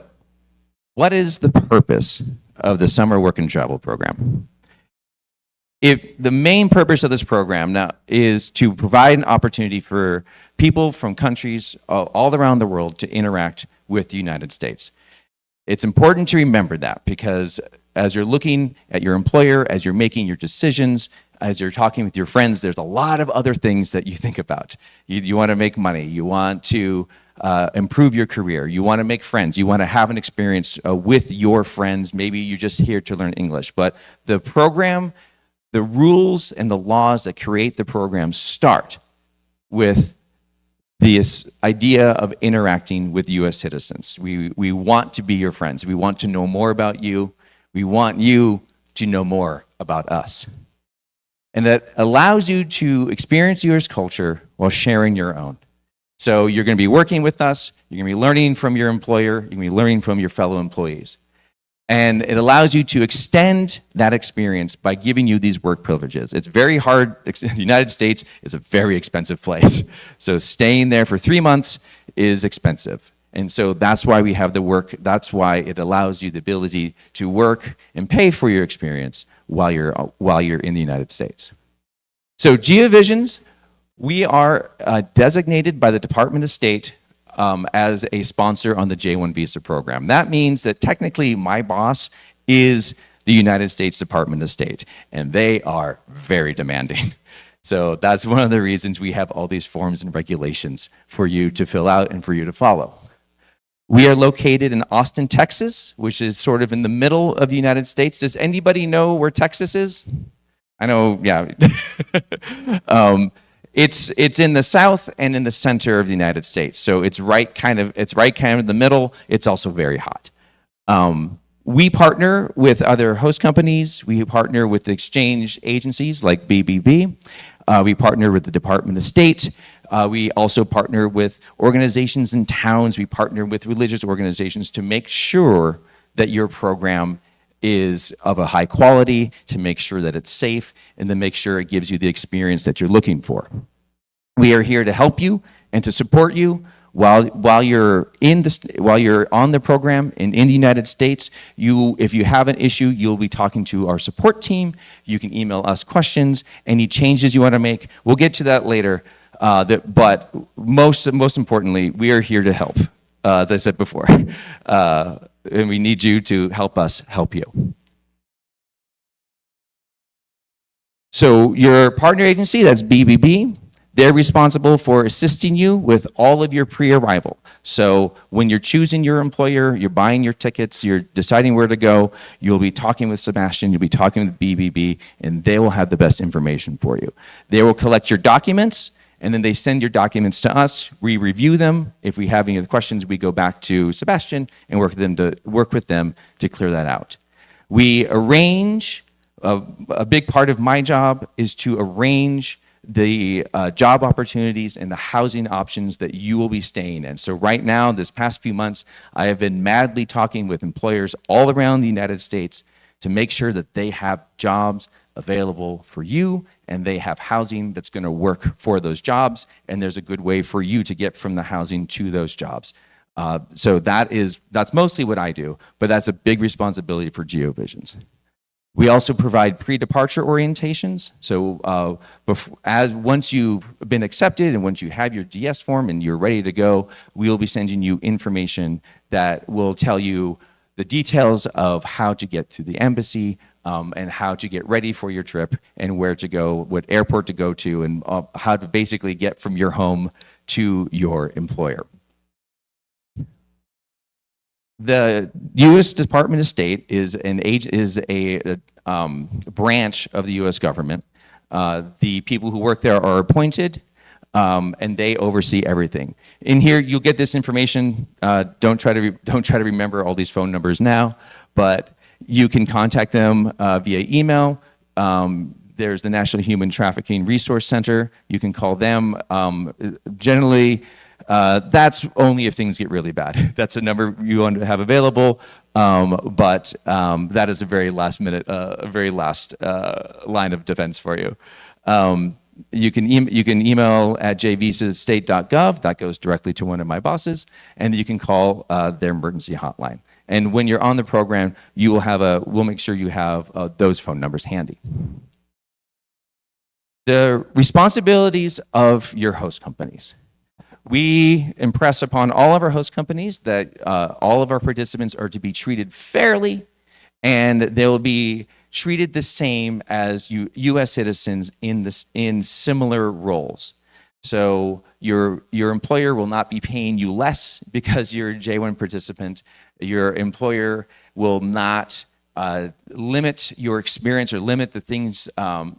what is the purpose of the Summer Work and Travel Program? The main purpose of this program now is to provide an opportunity for people from countries all around the world to interact with the United States. It's important to remember that because as you're looking at your employer, as you're making your decisions, as you're talking with your friends, there's a lot of other things that you think about. You want to make money, you want to improve your career, you want to make friends, you want to have an experience with your friends, maybe you're just here to learn English. But the program, the rules and the laws that create the program start with this idea of interacting with US citizens. We want to be your friends. We want to know more about you. We want you to know more about us. And that allows you to experience US culture while sharing your own. So you're going to be working with us, you're going to be learning from your employer, you're going to be learning from your fellow employees. And it allows you to extend that experience by giving you these work privileges. It's very hard. The United States is a very expensive place. So staying there for 3 months is expensive. And so that's why we have the work. That's why it allows you the ability to work and pay for your experience while you're in the United States. So GeoVisions, we are designated by the Department of State as a sponsor on the J-1 visa program. That means that technically my boss is the United States Department of State, and they are very demanding. So that's one of the reasons we have all these forms and regulations for you to fill out and for you to follow. We are located in Austin, Texas, which is sort of in the middle of the United States. Does anybody know where Texas is? I know, yeah. It's in the south and in the center of the United States. So it's right kind of in the middle. It's also very hot. We partner with other host companies. We partner with exchange agencies like BBB. We partner with the Department of State. We also partner with organizations in towns. We partner with religious organizations to make sure that your program is of a high quality, to make sure that it's safe, and to make sure it gives you the experience that you're looking for. We are here to help you and to support you while you're on the program in the United States. If you have an issue, you'll be talking to our support team. You can email us questions, any changes you want to make. We'll get to that later. But most importantly, we are here to help, as I said before. And we need you to help us help you. So your partner agency, that's BBB, they're responsible for assisting you with all of your pre-arrival. So when you're choosing your employer, you're buying your tickets, you're deciding where to go, you'll be talking with Sebastian, you'll be talking with BBB, and they will have the best information for you. They will collect your documents, and then they send your documents to us. We review them. If we have any other questions, we go back to Sebastian and work with them to clear that out. We arrange, a big part of my job is to arrange the job opportunities and the housing options that you will be staying in. So right now, this past few months, I have been madly talking with employers all around the United States to make sure that they have jobs available for you and they have housing that's going to work for those jobs, and there's a good way for you to get from the housing to those jobs. So that's mostly what I do, but that's a big responsibility for GeoVisions. We also provide pre-departure orientations. So once you've been accepted and once you have your DS form and you're ready to go, we will be sending you information that will tell you the details of how to get to the embassy and how to get ready for your trip and where to go, what airport to go to, and how to basically get from your home to your employer. The U.S. Department of State is a branch of the U.S. government. The people who work there are appointed, and they oversee everything. In here, you'll get this information. Don't try to remember all these phone numbers now, but you can contact them via email. There's the National Human Trafficking Resource Center. You can call them. Generally, that's only if things get really bad. That's a number you want to have available, but that is a very last minute, very last line of defense for you. You can email at jvisastate.gov. That goes directly to one of my bosses, and you can call their emergency hotline. And when you're on the program, we'll make sure you have those phone numbers handy. The responsibilities of your host companies. We impress upon all of our host companies that all of our participants are to be treated fairly, and they'll be treated the same as U.S. citizens in similar roles. So your employer will not be paying you less because you're a J1 participant. Your employer will not limit your experience or limit the things,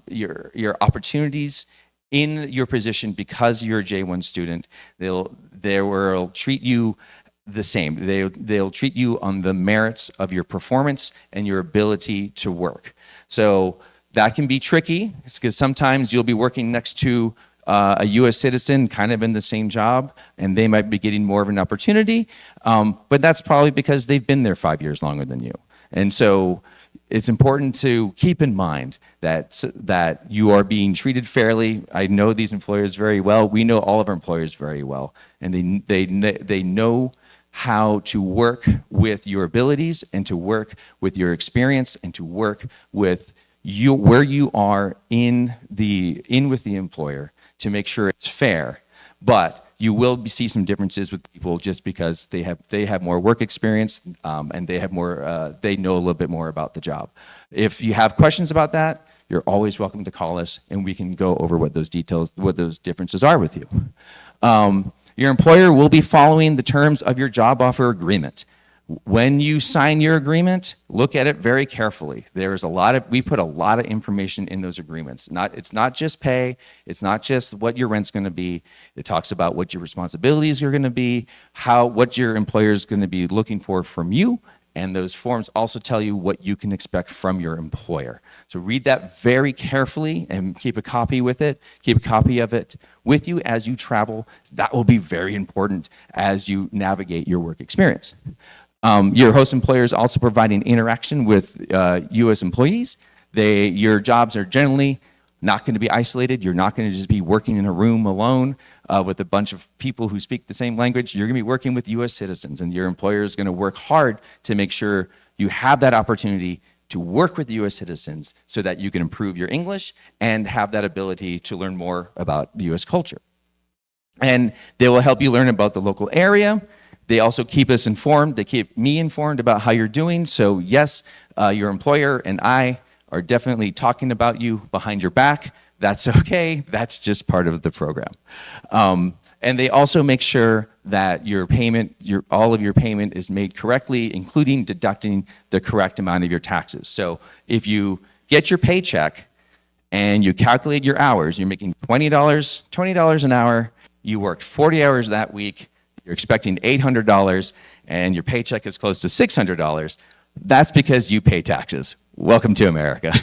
your opportunities in your position because you're a J1 student. They will treat you the same. They'll treat you on the merits of your performance and your ability to work. So that can be tricky because sometimes you'll be working next to a U.S. citizen kind of in the same job, and they might be getting more of an opportunity, but that's probably because they've been there 5 years longer than you. And so it's important to keep in mind that you are being treated fairly. I know these employers very well. We know all of our employers very well, and they know how to work with your abilities and to work with your experience and to work with you where you are in with the employer to make sure it's fair. But you will see some differences with people just because they have more work experience and they know a little bit more about the job. If you have questions about that, you're always welcome to call us and we can go over what those differences are with you. Your employer will be following the terms of your job offer agreement. When you sign your agreement, look at it very carefully. We put a lot of information in those agreements. It's not just pay, it's not just what your rent's gonna be. It talks about what your responsibilities are gonna be, what your employer is gonna be looking for from you, and those forms also tell you what you can expect from your employer. So read that very carefully and keep a copy with it. Keep a copy of it with you as you travel. That will be very important as you navigate your work experience. Your host employer is also providing interaction with U.S. employees. Your jobs are generally not going to be isolated. You're not going to just be working in a room alone with a bunch of people who speak the same language. You're going to be working with U.S. citizens, and your employer is going to work hard to make sure you have that opportunity to work with U.S. citizens so that you can improve your English and have that ability to learn more about U.S. culture. And they will help you learn about the local area. They also keep us informed. They keep me informed about how you're doing. So yes, your employer and I are definitely talking about you behind your back. That's okay. That's just part of the program. And they also make sure that your payment, all of your payment is made correctly, including deducting the correct amount of your taxes. So if you get your paycheck and you calculate your hours, you're making $20 an hour, you worked 40 hours that week, you're expecting $800, and your paycheck is close to $600, that's because you pay taxes. Welcome to America.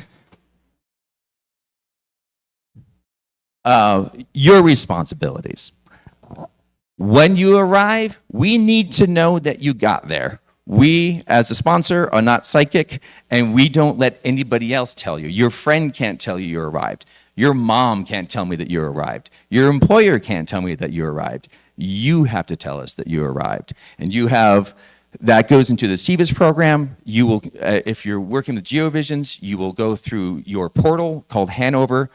Your responsibilities. When you arrive, we need to know that you got there. We, as a sponsor, are not psychic, and we don't let anybody else tell you. Your friend can't tell you you arrived. Your mom can't tell me that you arrived. Your employer can't tell me that you arrived. You have to tell us that you arrived. And you have, that goes into the CVIS program. You will, if you're working with GeoVisions, you will go through your portal called Hanover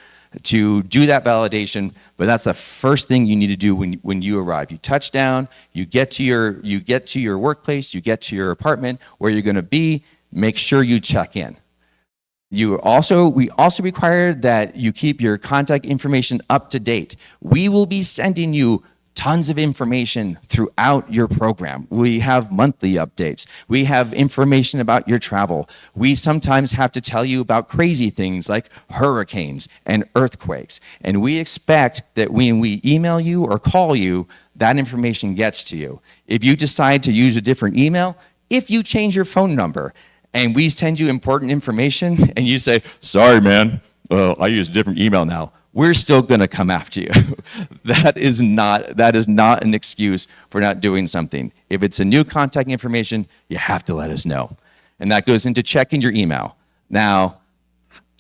to do that validation, but that's the first thing you need to do when you arrive. You touch down, you get to your workplace, you get to your apartment where you're going to be. Make sure you check in. We also require that you keep your contact information up to date. We will be sending you tons of information throughout your program. We have monthly updates. We have information about your travel. We sometimes have to tell you about crazy things like hurricanes and earthquakes. And we expect that when we email you or call you, that information gets to you. If you decide to use a different email, if you change your phone number and we send you important information and you say, sorry, man, I use a different email now, we're still going to come after you. That is not an excuse for not doing something. If it's a new contact information, you have to let us know. And that goes into checking your email. Now,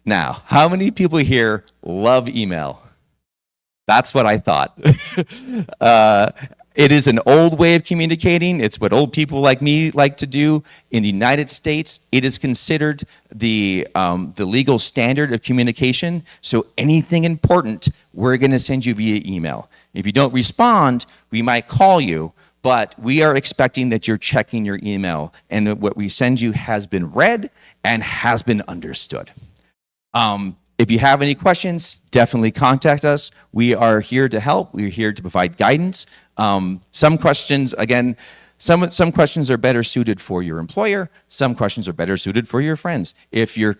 how many people here love email? That's what I thought. It is an old way of communicating. It's what old people like me like to do. In the United States, it is considered the legal standard of communication. So anything important, we're going to send you via email. If you don't respond, we might call you, but we are expecting that you're checking your email and that what we send you has been read and has been understood. If you have any questions, definitely contact us. We are here to help. We're here to provide guidance. Some questions, again, some questions are better suited for your employer. Some questions are better suited for your friends. If you're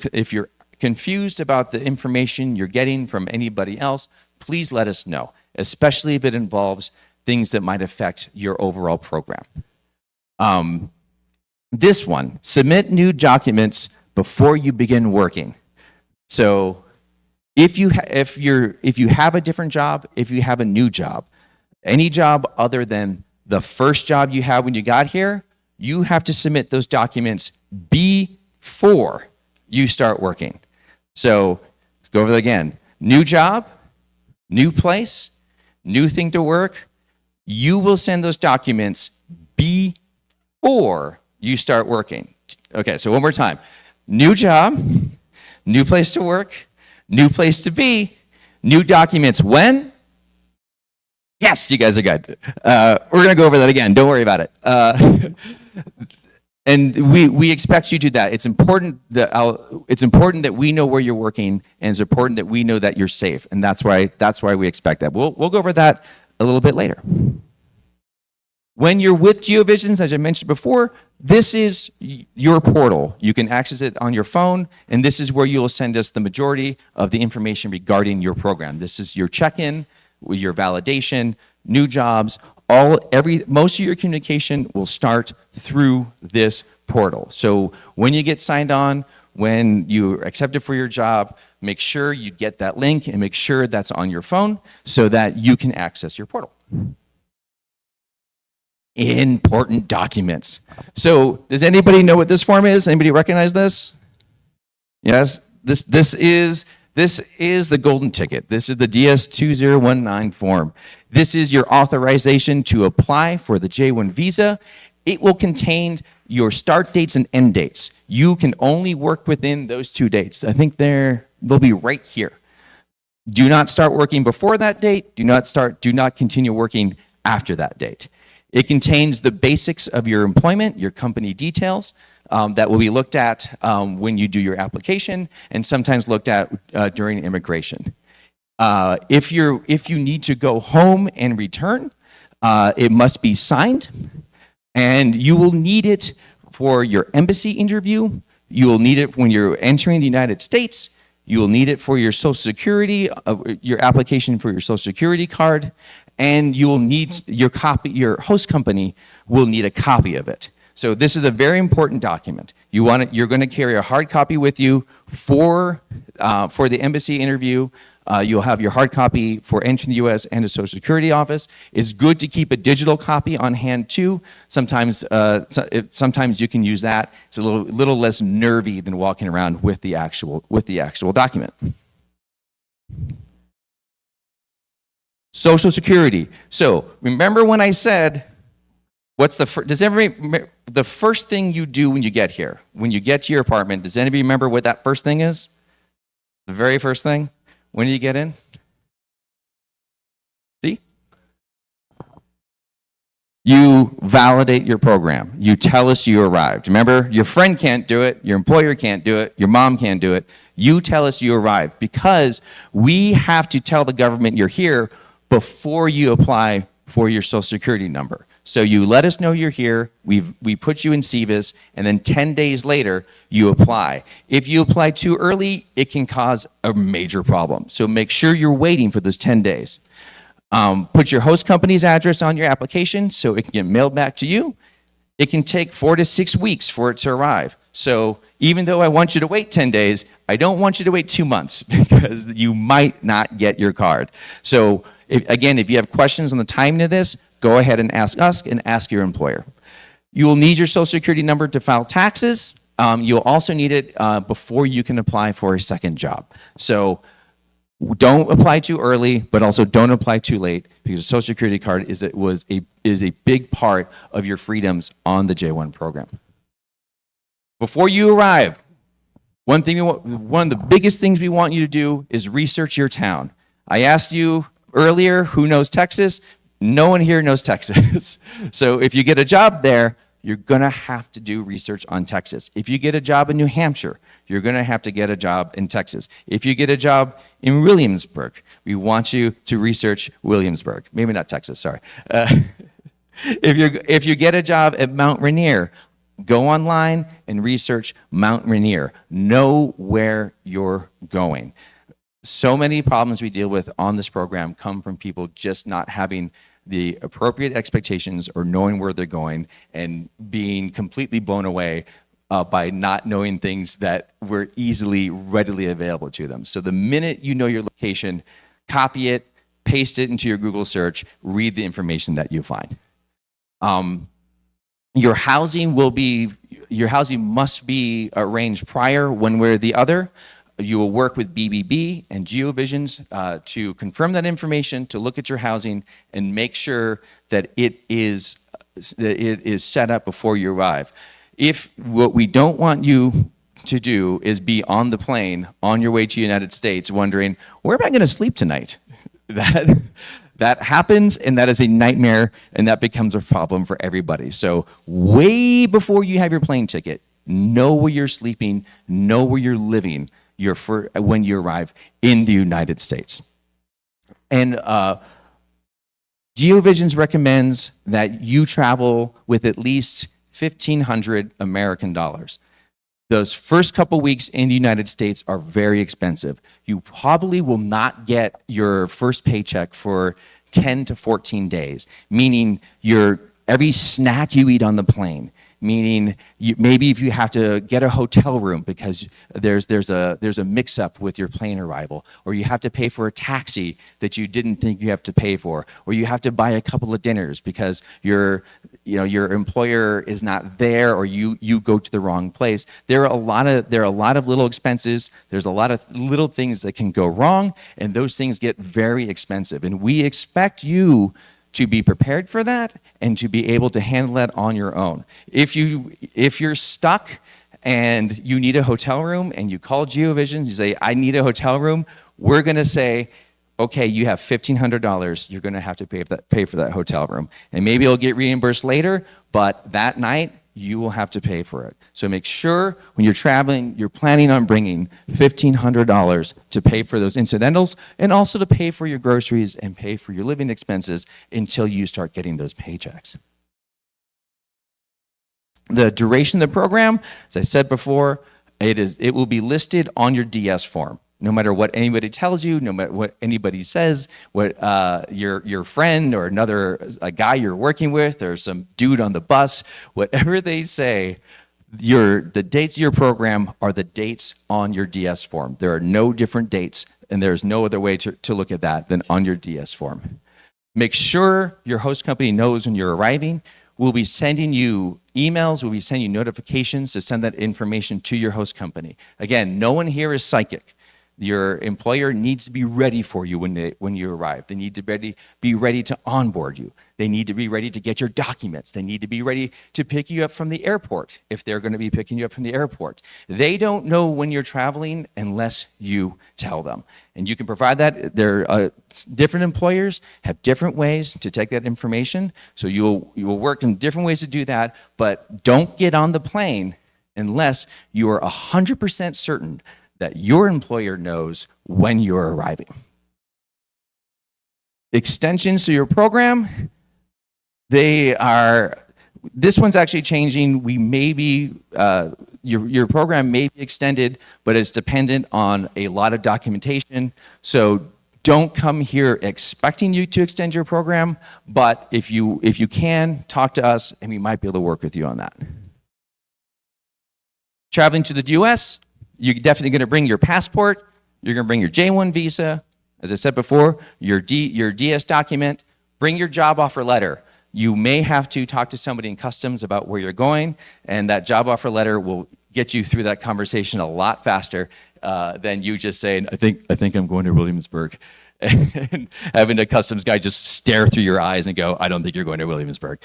confused about the information you're getting from anybody else, please let us know, especially if it involves things that might affect your overall program. This one, submit new documents before you begin working. So if you have a different job, if you have a new job, any job other than the first job you had when you got here, you have to submit those documents before you start working. So let's go over that again. New job, new place, new thing to work. You will send those documents before you start working. Okay, so one more time. New job, new place to work, new place to be, new documents when? Yes, you guys are good. We're going to go over that again. Don't worry about it. And we expect you to do that. It's important that we know where you're working, and it's important that we know that you're safe. And that's why we expect that. We'll go over that a little bit later. When you're with GeoVisions, as I mentioned before, this is your portal. You can access it on your phone, and this is where you'll send us the majority of the information regarding your program. This is your check-in, your validation, new jobs, most of your communication will start through this portal. So when you get signed on, when you're accepted for your job, make sure you get that link and make sure that's on your phone so that you can access your portal. Important documents. So does anybody know what this form is? Anybody recognize this? Yes, this is the golden ticket. This is the DS2019 form. This is your authorization to apply for the J1 visa. It will contain your start dates and end dates. You can only work within those 2 dates. I think they'll be right here. Do not start working before that date. Do not continue working after that date. It contains the basics of your employment, your company details, that will be looked at when you do your application and sometimes looked at during immigration. If you need to go home and return, it must be signed, and you will need it for your embassy interview. You will need it when you're entering the United States. You will need it for your Social Security, your application for your Social Security card, and you will need your copy. Your host company will need a copy of it. So this is a very important document. You're going to carry a hard copy with you for the embassy interview. You'll have your hard copy for entering the U.S. and the Social Security office. It's good to keep a digital copy on hand too. Sometimes you can use that. It's a little less nervy than walking around with the actual document. Social Security. So remember when I said, the first thing you do when you get here, when you get to your apartment, does anybody remember what that first thing is? The very first thing? When do you get in? See? You validate your program. You tell us you arrived. Remember, your friend can't do it, your employer can't do it, your mom can't do it. You tell us you arrived because we have to tell the government you're here before you apply for your Social Security number. So you let us know you're here, we put you in CVIS, and then 10 days later, you apply. If you apply too early, it can cause a major problem. So make sure you're waiting for those 10 days. Put your host company's address on your application so it can get mailed back to you. It can take 4 to 6 weeks for it to arrive. So even though I want you to wait 10 days, I don't want you to wait 2 months because you might not get your card. So if you have questions on the timing of this, go ahead and ask us and ask your employer. You will need your Social Security number to file taxes. You'll also need it before you can apply for a second job. So don't apply too early, but also don't apply too late because the Social Security card is a big part of your freedoms on the J1 program. Before you arrive, one of the biggest things we want you to do is research your town. I asked you earlier, who knows Texas? No one here knows Texas. So if you get a job there, you're going to have to do research on Texas. If you get a job in New Hampshire, you're going to have to get a job in Texas. If you get a job in Williamsburg, we want you to research Williamsburg. Maybe not Texas, sorry. If you get a job at Mount Rainier, go online and research Mount Rainier. Know where you're going. So many problems we deal with on this program come from people just not having the appropriate expectations or knowing where they're going and being completely blown away by not knowing things that were readily available to them. So the minute you know your location, copy it, paste it into your Google search, read the information that you find. Your housing must be arranged prior, one way or the other. You will work with BBB and GeoVisions to confirm that information, to look at your housing, and make sure that it is set up before you arrive. What we don't want you to do is be on the plane on your way to the United States wondering, where am I going to sleep tonight? That happens, and that is a nightmare, and that becomes a problem for everybody. So way before you have your plane ticket, know where you're sleeping, know where you're living when you arrive in the United States. And GeoVisions recommends that you travel with at least $1,500 American dollars. Those first couple weeks in the United States are very expensive. You probably will not get your first paycheck for 10 to 14 days, meaning every snack you eat on the plane, meaning maybe if you have to get a hotel room because there's a mix-up with your plane arrival, or you have to pay for a taxi that you didn't think you have to pay for, or you have to buy a couple of dinners because your employer is not there, or you go to the wrong place. There are a lot of little expenses. There's a lot of little things that can go wrong, and those things get very expensive. And we expect you to be prepared for that and to be able to handle that on your own. If you're stuck and you need a hotel room and you call GeoVisions, you say, I need a hotel room, we're gonna say, okay, you have $1,500, you're gonna have to pay for that hotel room. And maybe it'll get reimbursed later, but that night, you will have to pay for it. So make sure when you're traveling, you're planning on bringing $1,500 to pay for those incidentals, and also to pay for your groceries and pay for your living expenses until you start getting those paychecks. The duration of the program, as I said before, it will be listed on your DS form. No matter what anybody tells you, no matter what anybody says, what your friend or a guy you're working with, or some dude on the bus, whatever they say, the dates of your program are the dates on your DS form. There are no different dates, and there's no other way to look at that than on your DS form. Make sure your host company knows when you're arriving. We'll be sending you emails, we'll be sending you notifications to send that information to your host company. Again, no one here is psychic. Your employer needs to be ready for you when you arrive. They need to be ready to onboard you. They need to be ready to get your documents. They need to be ready to pick you up from the airport if they're going to be picking you up from the airport. They don't know when you're traveling unless you tell them. And you can provide that. Different employers have different ways to take that information. So you will work in different ways to do that, but don't get on the plane unless you are 100% certain that your employer knows when you're arriving. Extensions to your program, this one's actually changing. Your program may be extended, but it's dependent on a lot of documentation. So don't come here expecting you to extend your program, but if you can, talk to us and we might be able to work with you on that. Traveling to the US, you're definitely going to bring your passport, you're going to bring your J1 visa, as I said before, your DS document, bring your job offer letter. You may have to talk to somebody in customs about where you're going, and that job offer letter will get you through that conversation a lot faster than you just saying, I think I'm going to Williamsburg. And having a customs guy just stare through your eyes and go, I don't think you're going to Williamsburg.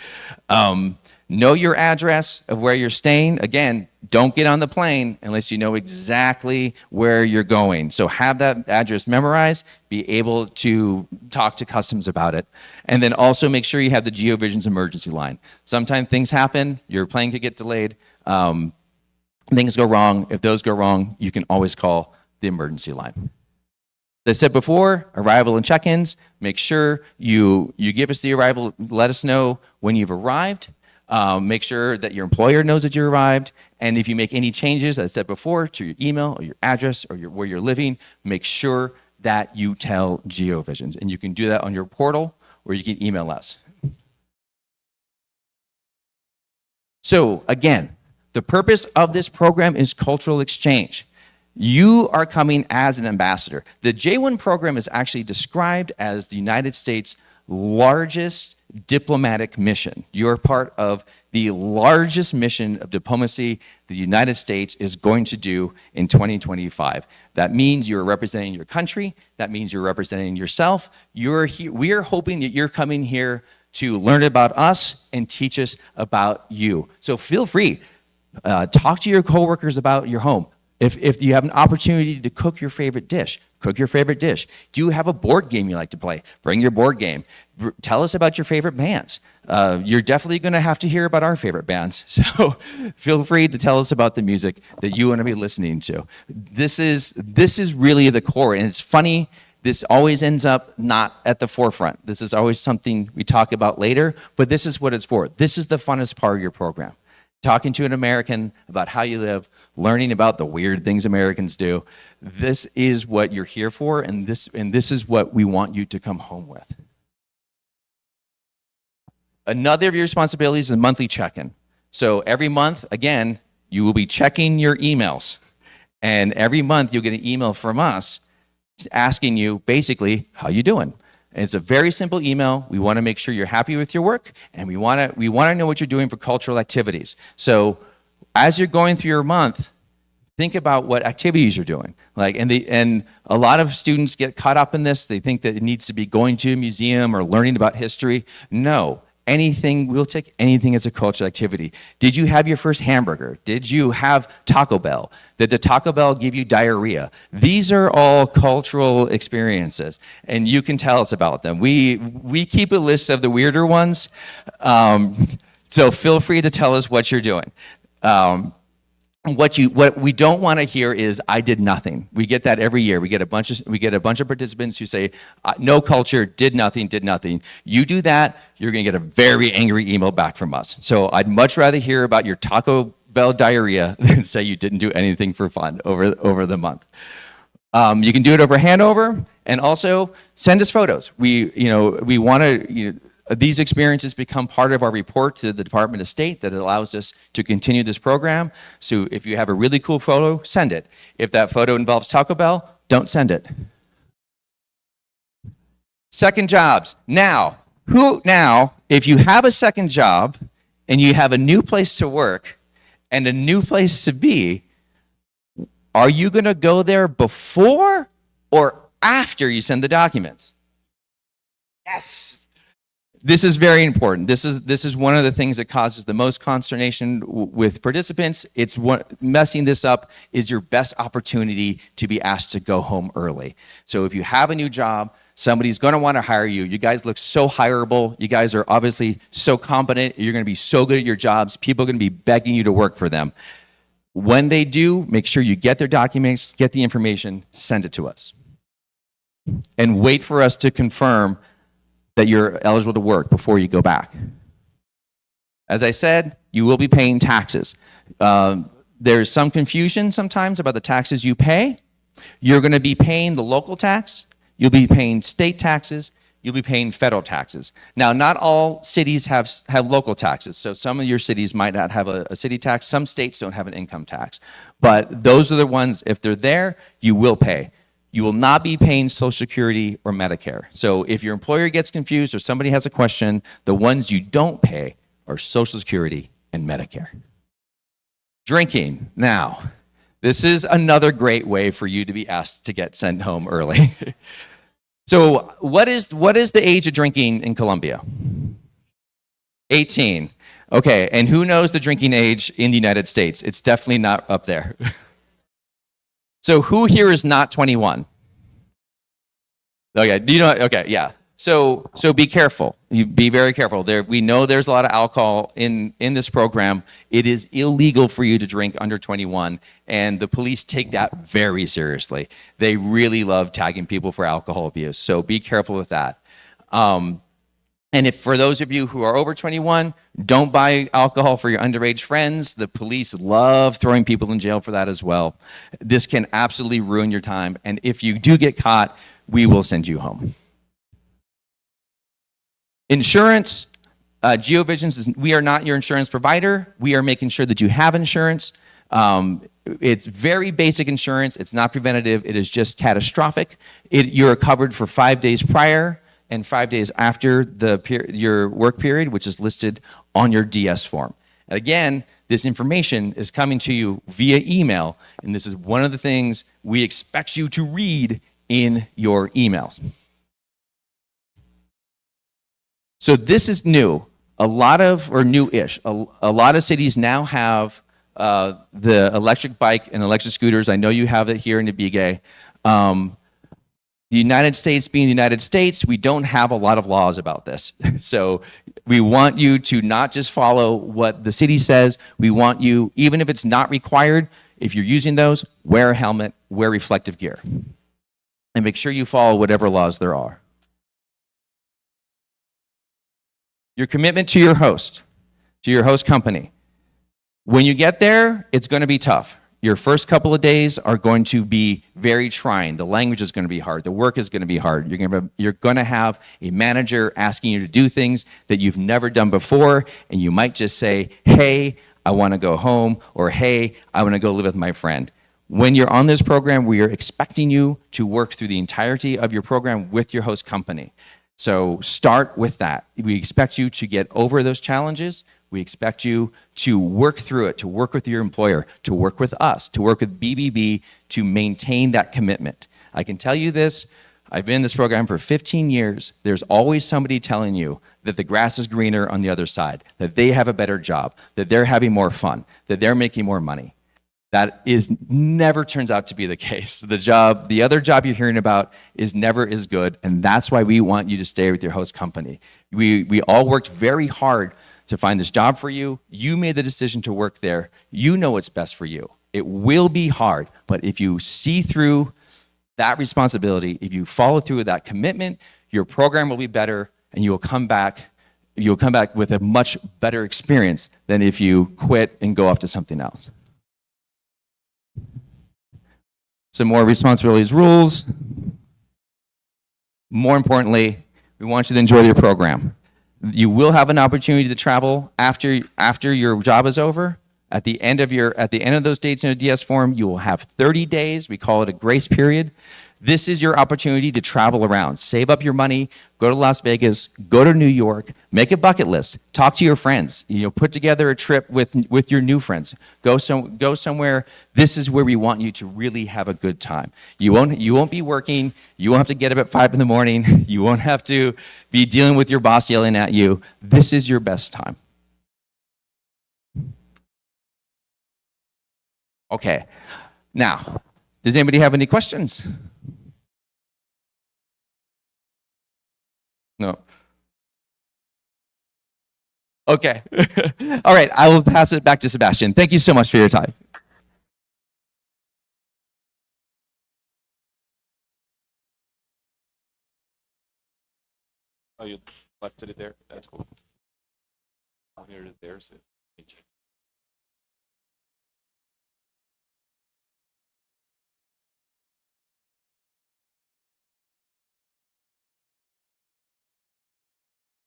Know your address of where you're staying. Again, don't get on the plane unless you know exactly where you're going. So have that address memorized, be able to talk to customs about it. And then also make sure you have the GeoVisions emergency line. Sometimes things happen, your plane could get delayed, things go wrong. If those go wrong, you can always call the emergency line. As I said before, arrival and check-ins, make sure you give us the arrival, let us know when you've arrived. Make sure that your employer knows that you arrived, and if you make any changes, as I said before, to your email or your address or where you're living, make sure that you tell GeoVisions, and you can do that on your portal or you can email us. So again, the purpose of this program is cultural exchange. You are coming as an ambassador. The J1 program is actually described as the United States' largest diplomatic mission. You're part of the largest mission of diplomacy the United States is going to do in 2025. That means you're representing your country. That means you're representing yourself. We are hoping that you're coming here to learn about us and teach us about you. So feel free, talk to your coworkers about your home. If you have an opportunity to cook your favorite dish, cook your favorite dish. Do you have a board game you like to play? Bring your board game. Tell us about your favorite bands. You're definitely going to have to hear about our favorite bands. So feel free to tell us about the music that you want to be listening to. This is really the core, and it's funny. This always ends up not at the forefront. This is always something we talk about later, but this is what it's for. This is the funnest part of your program. Talking to an American about how you live, learning about the weird things Americans do. This is what you're here for, and this is what we want you to come home with. Another of your responsibilities is a monthly check-in. So every month, again, you will be checking your emails. And every month you'll get an email from us asking you basically, how you doing? And it's a very simple email. We want to make sure you're happy with your work, and we want to know what you're doing for cultural activities. So as you're going through your month, think about what activities you're doing. And a lot of students get caught up in this. They think that it needs to be going to a museum or learning about history. No, we'll take anything as a cultural activity. Did you have your first hamburger? Did you have Taco Bell? Did the Taco Bell give you diarrhea? These are all cultural experiences, and you can tell us about them. We keep a list of the weirder ones, so feel free to tell us what you're doing. What we don't want to hear is I did nothing. We get that every year. We get a bunch of participants who say no culture, did nothing. You do that, you're going to get a very angry email back from us. So I'd much rather hear about your Taco Bell diarrhea than say you didn't do anything for fun over the month. You can do it over handover, and also send us photos. We want to. These experiences become part of our report to the Department of State that allows us to continue this program. So if you have a really cool photo, send it. If that photo involves Taco Bell, don't send it. Second jobs. Now, if you have a second job and you have a new place to work and a new place to be, are you going to go there before or after you send the documents? Yes. This is very important. This is one of the things that causes the most consternation with participants. Messing this up is your best opportunity to be asked to go home early. So if you have a new job, somebody's going to want to hire you. You guys look so hireable. You guys are obviously so competent. You're going to be so good at your jobs. People are going to be begging you to work for them. When they do, make sure you get their documents, get the information, send it to us. And wait for us to confirm that you're eligible to work before you go back. As I said, you will be paying taxes. There's some confusion sometimes about the taxes you pay. You're going to be paying the local tax, you'll be paying state taxes, you'll be paying federal taxes. Now, not all cities have local taxes, so some of your cities might not have a city tax, some states don't have an income tax. But those are the ones, if they're there, you will pay. You will not be paying Social Security or Medicare. So if your employer gets confused or somebody has a question, the ones you don't pay are Social Security and Medicare. Drinking. Now, this is another great way for you to be asked to get sent home early. So what is the age of drinking in Colombia? 18. Okay, and who knows the drinking age in the United States? It's definitely not up there. So who here is not 21? Okay, okay, yeah. So be careful. You be very careful. We know there's a lot of alcohol in this program. It is illegal for you to drink under 21, and the police take that very seriously. They really love tagging people for alcohol abuse, so be careful with that. And if for those of you who are over 21, don't buy alcohol for your underage friends. The police love throwing people in jail for that as well. This can absolutely ruin your time. And if you do get caught, we will send you home. Insurance, GeoVisions, we are not your insurance provider. We are making sure that you have insurance. It's very basic insurance. It's not preventative. It is just catastrophic. You're covered for 5 days prior and 5 days after your work period, which is listed on your DS form. And again, this information is coming to you via email, and this is one of the things we expect you to read in your emails. So this is new. New-ish. A lot of cities now have the electric bike and electric scooters. I know you have it here in Vive. The United States being the United States, we don't have a lot of laws about this. So we want you to not just follow what the city says. We want you, even if it's not required, if you're using those, wear a helmet, wear reflective gear. And make sure you follow whatever laws there are. Your commitment to your host company. When you get there, it's going to be tough. Your first couple of days are going to be very trying. The language is going to be hard. The work is going to be hard. You're going to have a manager asking you to do things that you've never done before, and you might just say, hey, I want to go home, or hey, I want to go live with my friend. When you're on this program, we are expecting you to work through the entirety of your program with your host company. So start with that. We expect you to get over those challenges. We expect you to work through it, to work with your employer, to work with us, to work with BBB, to maintain that commitment. I can tell you this, I've been in this program for 15 years. There's always somebody telling you that the grass is greener on the other side, that they have a better job, that they're having more fun, that they're making more money. That is never turns out to be the case. The other job you're hearing about is never as good, and that's why we want you to stay with your host company. We all worked very hard to find this job for you. You made the decision to work there. You know what's best for you. It will be hard, but if you see through that responsibility, if you follow through with that commitment, your program will be better, and you will come back with a much better experience than if you quit and go off to something else. Some more responsibilities, rules. More importantly, we want you to enjoy your program. You will have an opportunity to travel after your job is over. At the end of those dates in a DS form, you will have 30 days. We call it a grace period. This is your opportunity to travel around. Save up your money, go to Las Vegas, go to New York, make a bucket list, talk to your friends, put together a trip with your new friends. Go somewhere. This is where we want you to really have a good time. You won't be working. You won't have to get up at 5 in the morning. You won't have to be dealing with your boss yelling at you. This is your best time. Okay. Now, does anybody have any questions? No. Okay. All right, I will pass it back to Sebastian. Thank you so much for your time. Oh, you left it there? That's cool. Oh, here it is there. So.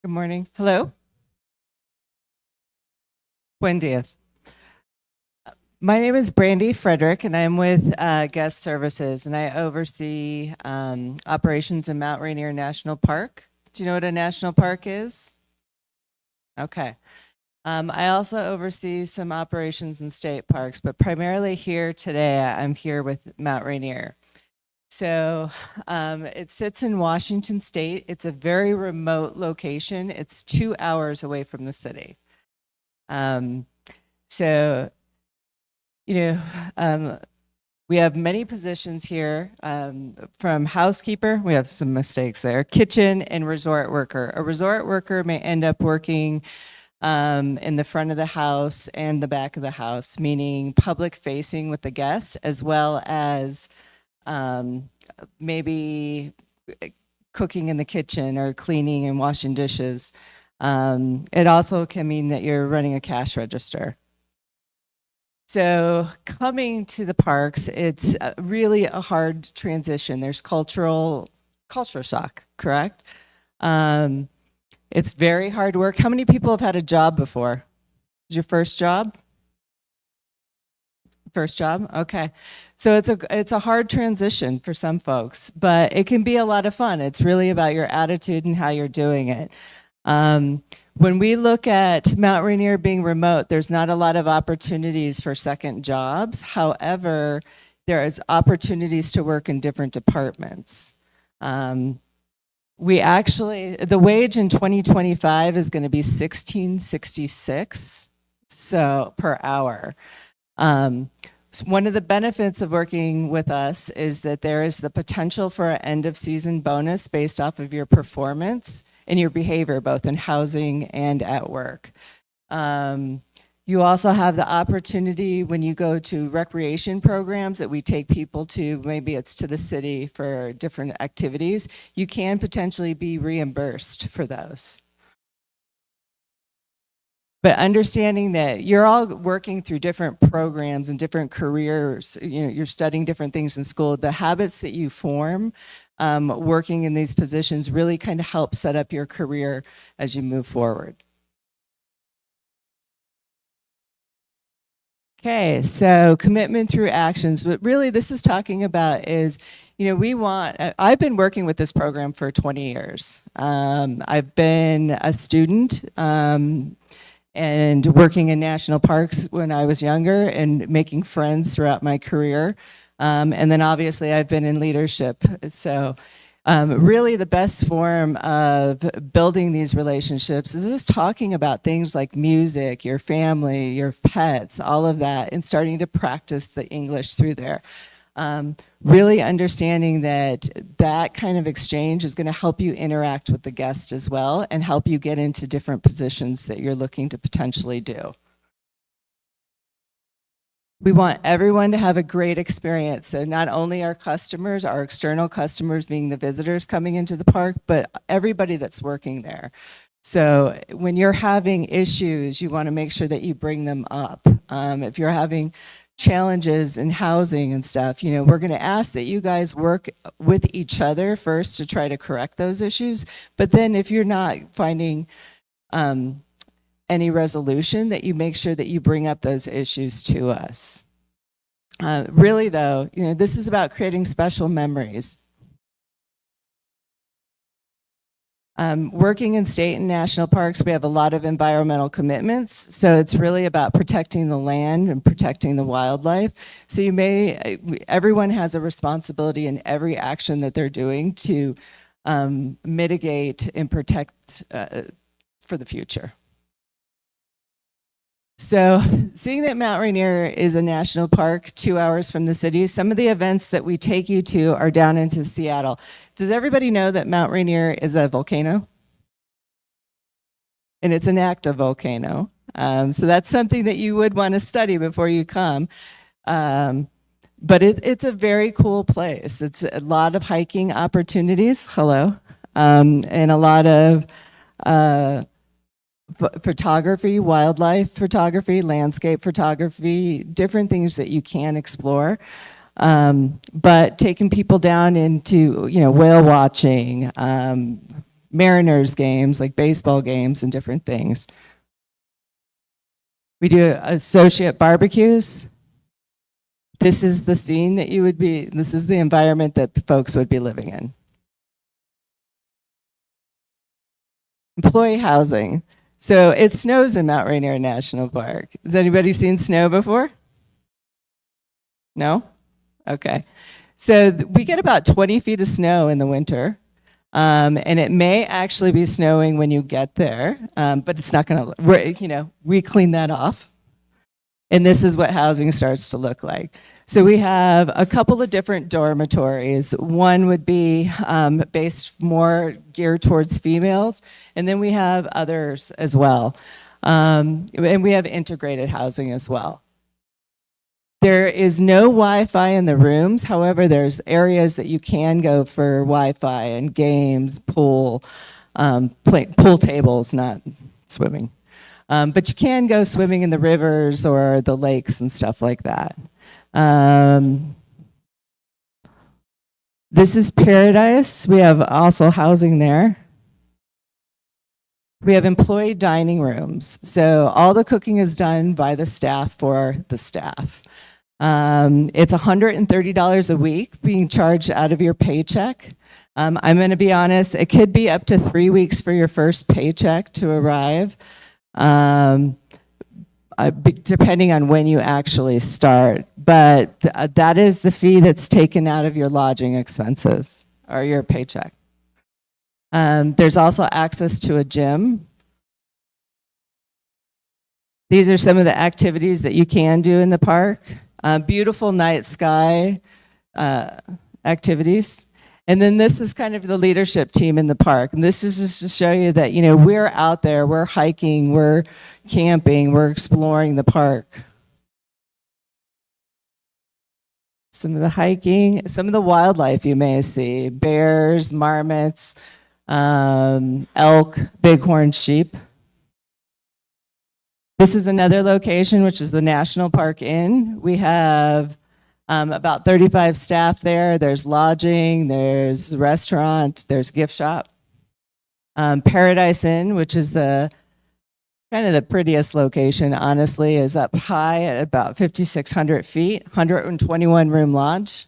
Good morning. Hello. Buen dias. My name is Brandy Frederick, and I'm with Guest Services, and I oversee operations in Mount Rainier National Park. Do you know what a national park is? Okay. I also oversee some operations in state parks, but primarily here today, I'm here with Mount Rainier. So it sits in Washington State. It's a very remote location. It's 2 hours away from the city. We have many positions here, from housekeeper, we have some mistakes there, kitchen, and resort worker. A resort worker may end up working in the front of the house and the back of the house, meaning public facing with the guests, as well as maybe cooking in the kitchen or cleaning and washing dishes. It also can mean that you're running a cash register. So coming to the parks, it's really a hard transition. There's culture shock, correct? It's very hard work. How many people have had a job before? Is your first job? First job? Okay. So it's a hard transition for some folks, but it can be a lot of fun. It's really about your attitude and how you're doing it. When we look at Mount Rainier being remote, there's not a lot of opportunities for second jobs. However, there is opportunities to work in different departments. The wage in 2025 is going to be $16.66 per hour. One of the benefits of working with us is that there is the potential for an end of season bonus based off of your performance and your behavior, both in housing and at work. You also have the opportunity when you go to recreation programs that we take people to, maybe it's to the city for different activities, you can potentially be reimbursed for those. but understanding that you're all working through different programs and different careers, you're studying different things in school, the habits that you form working in these positions really kind of help set up your career as you move forward. Okay, so commitment through actions. What really this is talking about is, I've been working with this program for 20 years. I've been a student and working in national parks when I was younger and making friends throughout my career. And then obviously I've been in leadership. So really the best form of building these relationships is just talking about things like music, your family, your pets, all of that, and starting to practice the English through there. Really understanding that that kind of exchange is going to help you interact with the guest as well and help you get into different positions that you're looking to potentially do. We want everyone to have a great experience. So not only our customers, our external customers being the visitors coming into the park, but everybody that's working there. So when you're having issues, you want to make sure that you bring them up. If you're having challenges in housing and stuff, we're going to ask that you guys work with each other first to try to correct those issues. But then if you're not finding any resolution, that you make sure that you bring up those issues to us. Really though, this is about creating special memories. Working in state and national parks, we have a lot of environmental commitments. So it's really about protecting the land and protecting the wildlife. So everyone has a responsibility in every action that they're doing to mitigate and protect for the future. So seeing that Mount Rainier is a national park 2 hours from the city, some of the events that we take you to are down into Seattle. Does everybody know that Mount Rainier is a volcano? And it's an active volcano. So that's something that you would want to study before you come. But it's a very cool place. It's a lot of hiking opportunities, and a lot of photography, wildlife photography, landscape photography, different things that you can explore. But taking people down into, whale watching, Mariners games, like baseball games and different things. We do associate barbecues. This is the scene that this is the environment that folks would be living in. Employee housing. So it snows in Mount Rainier National Park. Has anybody seen snow before? No? Okay. So we get about 20 feet of snow in the winter. And it may actually be snowing when you get there, but it's not going to, we clean that off. And this is what housing starts to look like. So we have a couple of different dormitories. One would be based more geared towards females, and then we have others as well. And we have integrated housing as well. There is no Wi-Fi in the rooms. However, there's areas that you can go for Wi-Fi and games, pool tables, not swimming. But you can go swimming in the rivers or the lakes and stuff like that. This is Paradise. We have also housing there. We have employee dining rooms. So all the cooking is done by the staff for the staff. It's $130 a week being charged out of your paycheck. I'm going to be honest, it could be up to 3 weeks for your first paycheck to arrive. Depending on when you actually start, but that is the fee that's taken out of your lodging expenses or your paycheck. There's also access to a gym. These are some of the activities that you can do in the park. Beautiful night sky activities. And then this is kind of the leadership team in the park. And this is just to show you that, we're out there, we're hiking, we're camping, we're exploring the park. Some of the hiking, some of the wildlife you may see, bears, marmots, elk, bighorn sheep. This is another location, which is the National Park Inn. We have about 35 staff there. There's lodging, there's restaurant, there's gift shop. Paradise Inn, which is the kind of the prettiest location, honestly, is up high at about 5,600 feet, 121 room lodge.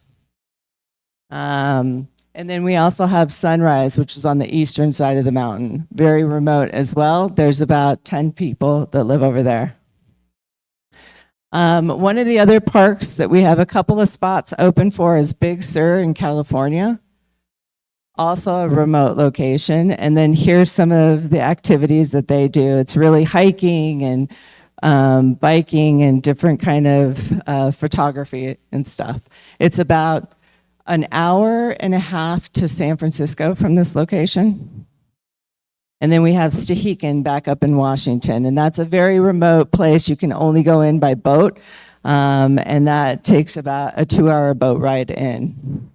And then we also have Sunrise, which is on the eastern side of the mountain, very remote as well. There's about 10 people that live over there. One of the other parks that we have a couple of spots open for is Big Sur in California, also a remote location. And then here's some of the activities that they do. It's really hiking and biking and different kind of photography and stuff. It's about an hour and a half to San Francisco from this location. And then we have Stehekin back up in Washington, and that's a very remote place. You can only go in by boat, and that takes about a 2-hour boat ride in.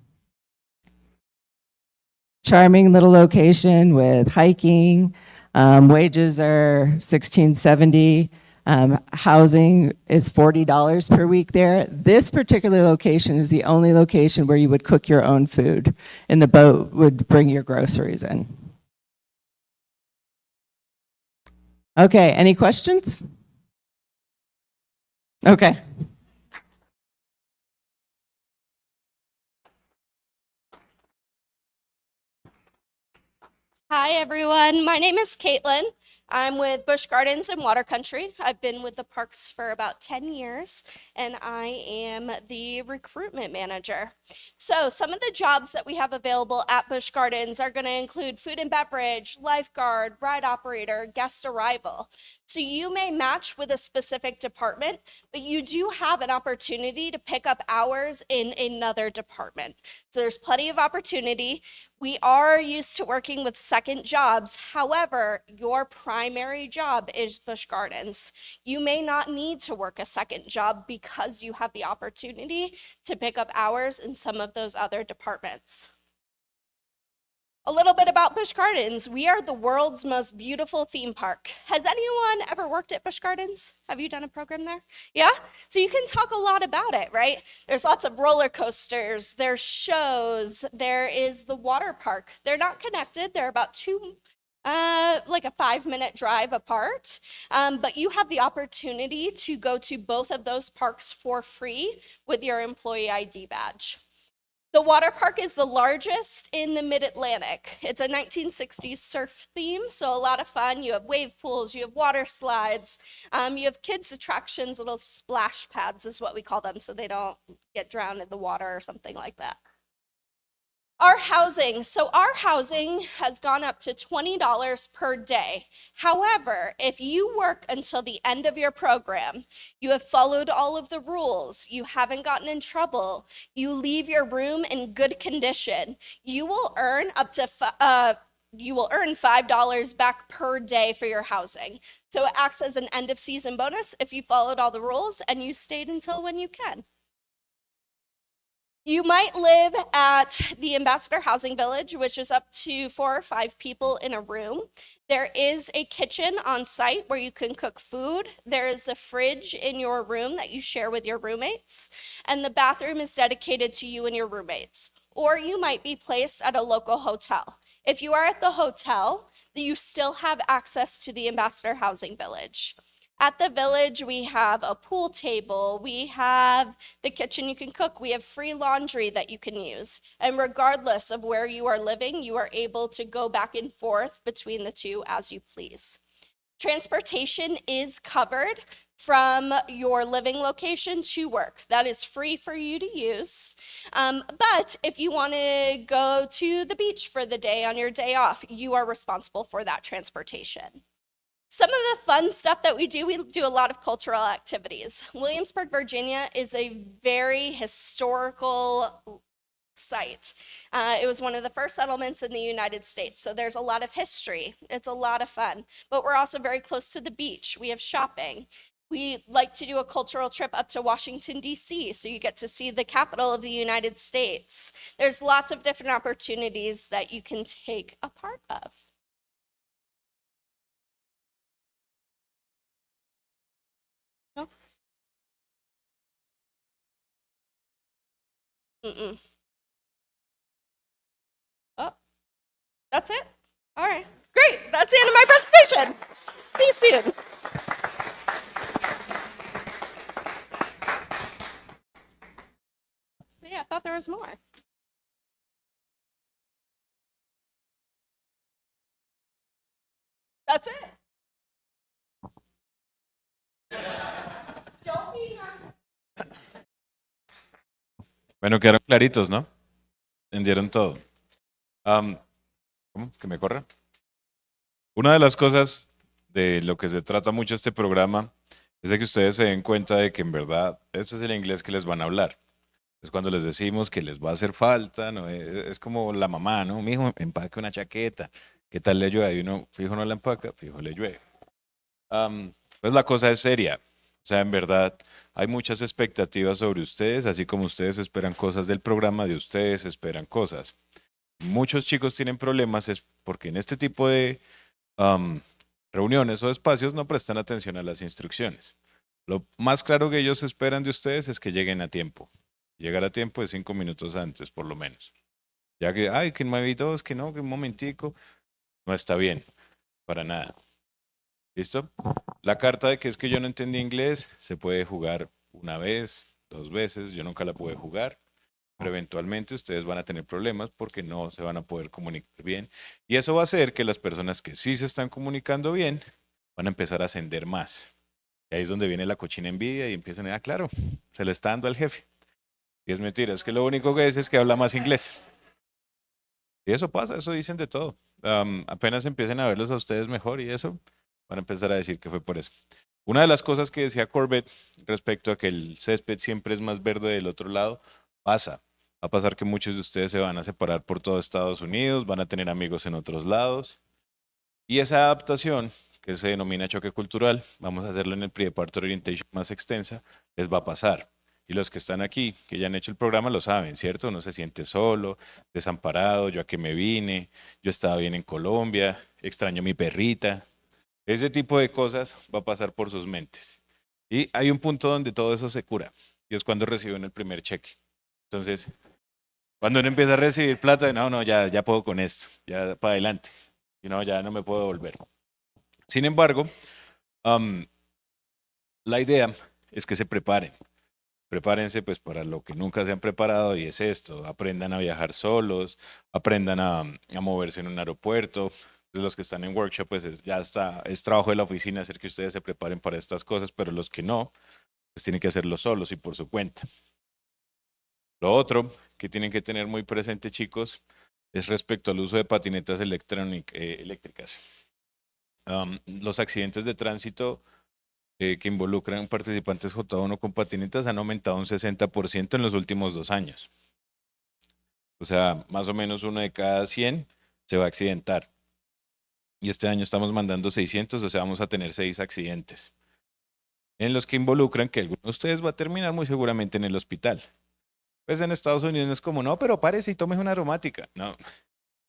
Charming little location with hiking. Wages are $16.70. Housing is $40 per week there. This particular location is the only location where you would cook your own food, and the boat would bring your groceries in. Okay, any questions? Okay. Hi, everyone. My name is Caitlin. I'm with Busch Gardens and Water Country. I've been with the parks for about 10 years, and I am the recruitment manager. So some of the jobs that we have available at Busch Gardens are going to include food and beverage, lifeguard, ride operator, guest arrival. So you may match with a specific department, but you do have an opportunity to pick up hours in another department. So there's plenty of opportunity. We are used to working with second jobs. However, your primary job is Busch Gardens. You may not need to work a second job because you have the opportunity to pick up hours in some of those other departments. A little bit about Busch Gardens. We are the world's most beautiful theme park. Has anyone ever worked at Busch Gardens? Have you done a program there? Yeah? So you can talk a lot about it, right? There's lots of roller coasters, there's shows, there is the water park. They're not connected. They're about like a 5-minute drive apart. But you have the opportunity to go to both of those parks for free with your employee ID badge. The water park is the largest in the Mid-Atlantic. It's a 1960s surf theme, so a lot of fun. You have wave pools, you have water slides, you have kids' attractions, little splash pads is what we call them, so they don't get drowned in the water or something like that. Our housing. So our housing has gone up to $20 per day. However, if you work until the end of your program, you have followed all of the rules, you haven't gotten in trouble, you leave your room in good condition, you will earn up to $5 back per day for your housing. So it acts as an end of season bonus if you followed all the rules and you stayed until when you can. You might live at the Ambassador Housing Village, which is up to 4 or 5 people in a room. There is a kitchen on site where you can cook food. There is a fridge in your room that you share with your roommates, and the bathroom is dedicated to you and your roommates. Or you might be placed at a local hotel. If you are at the hotel, you still have access to the Ambassador Housing Village. At the village, we have a pool table, we have the kitchen you can cook, we have free laundry that you can use. And regardless of where you are living, you are able to go back and forth between the two as you please. Transportation is covered from your living location to work. That is free for you to use. But if you want to go to the beach for the day on your day off, you are responsible for that transportation. Some of the fun stuff that we do a lot of cultural activities. Williamsburg, Virginia is a very historical site. It was one of the first settlements in the United States, so there's a lot of history. It's a lot of fun, but we're also very close to the beach. We have shopping. We like to do a cultural trip up to Washington, D.C., so you get to see the capital of the United States. There's lots of different opportunities that you can take a part of. No? Mm-mm. Oh, that's it? All right. Great. That's the end of my presentation. See you soon. Yeah, I thought there was more. That's it. Don't be Bueno, quedaron claritos, ¿no? Entendieron todo. ¿Cómo? ¿Que me corra? Una de las cosas de lo que se trata mucho este programa es de que ustedes se den cuenta de que en verdad este es el inglés que les van a hablar. Es cuando les decimos que les va a hacer falta, ¿no? Es como la mamá, ¿no? Mijo, empaque una chaqueta. ¿Qué tal le llueve? Y uno, fijo, no la empaca, fijo, le llueve. Pues la cosa es seria. O sea, en verdad, hay muchas expectativas sobre ustedes, así como ustedes esperan cosas del programa, de ustedes esperan cosas. Muchos chicos tienen problemas es porque en este tipo de reuniones o espacios no prestan atención a las instrucciones. Lo más claro que ellos esperan de ustedes es que lleguen a tiempo. Llegar a tiempo de 5 minutos antes, por lo menos. Ya que, ay, que no hay dos, que no, que un momentico, no está bien, para nada. ¿Listo? La carta de que es que yo no entendí inglés se puede jugar una vez, 2 veces, yo nunca la pude jugar, pero eventualmente ustedes van a tener problemas porque no se van a poder comunicar bien. Y eso va a hacer que las personas que sí se están comunicando bien van a empezar a ascender más. Y ahí es donde viene la cochina envidia y empiezan a, claro, se le está dando al jefe. Y es mentira, es que lo único que es que habla más inglés. Y eso pasa, eso dicen de todo. Apenas empiecen a verlos a ustedes mejor y eso, van a empezar a decir que fue por eso. Una de las cosas que decía Corbett respecto a que el césped siempre es más verde del otro lado, pasa. Va a pasar que muchos de ustedes se van a separar por todo Estados Unidos, van a tener amigos en otros lados. Y esa adaptación, que se denomina choque cultural, vamos a hacerlo en el Pre-Departure Orientation más extensa, les va a pasar. Y los que están aquí, que ya han hecho el programa, lo saben, ¿cierto? No se siente solo, desamparado, yo a qué me vine, yo estaba bien en Colombia, extraño a mi perrita. Ese tipo de cosas va a pasar por sus mentes. Y hay un punto donde todo eso se cura, y es cuando reciben el primer cheque. Entonces, cuando uno empieza a recibir plata, no, ya puedo con esto, ya para adelante, y no, ya no me puedo volver. Sin embargo, la idea es que se preparen. Prepárense pues para lo que nunca se han preparado y es esto, aprendan a viajar solos, aprendan a moverse en un aeropuerto. Los que están en workshop pues ya está, es trabajo de la oficina hacer que ustedes se preparen para estas cosas, pero los que no, pues tienen que hacerlo solos y por su cuenta. Lo otro que tienen que tener muy presente, chicos, es respecto al uso de patinetas eléctricas. Los accidentes de tránsito que involucran participantes J1 con patinetas han aumentado un 60% en los últimos 2 años. O sea, más o menos 1 de cada 100 se va a accidentar. Y este año estamos mandando 600, o sea, vamos a tener 6 accidentes. En los que involucran que alguno de ustedes va a terminar muy seguramente en el hospital. Pues en Estados Unidos no es como, no, pero párese y tome una aromática. No,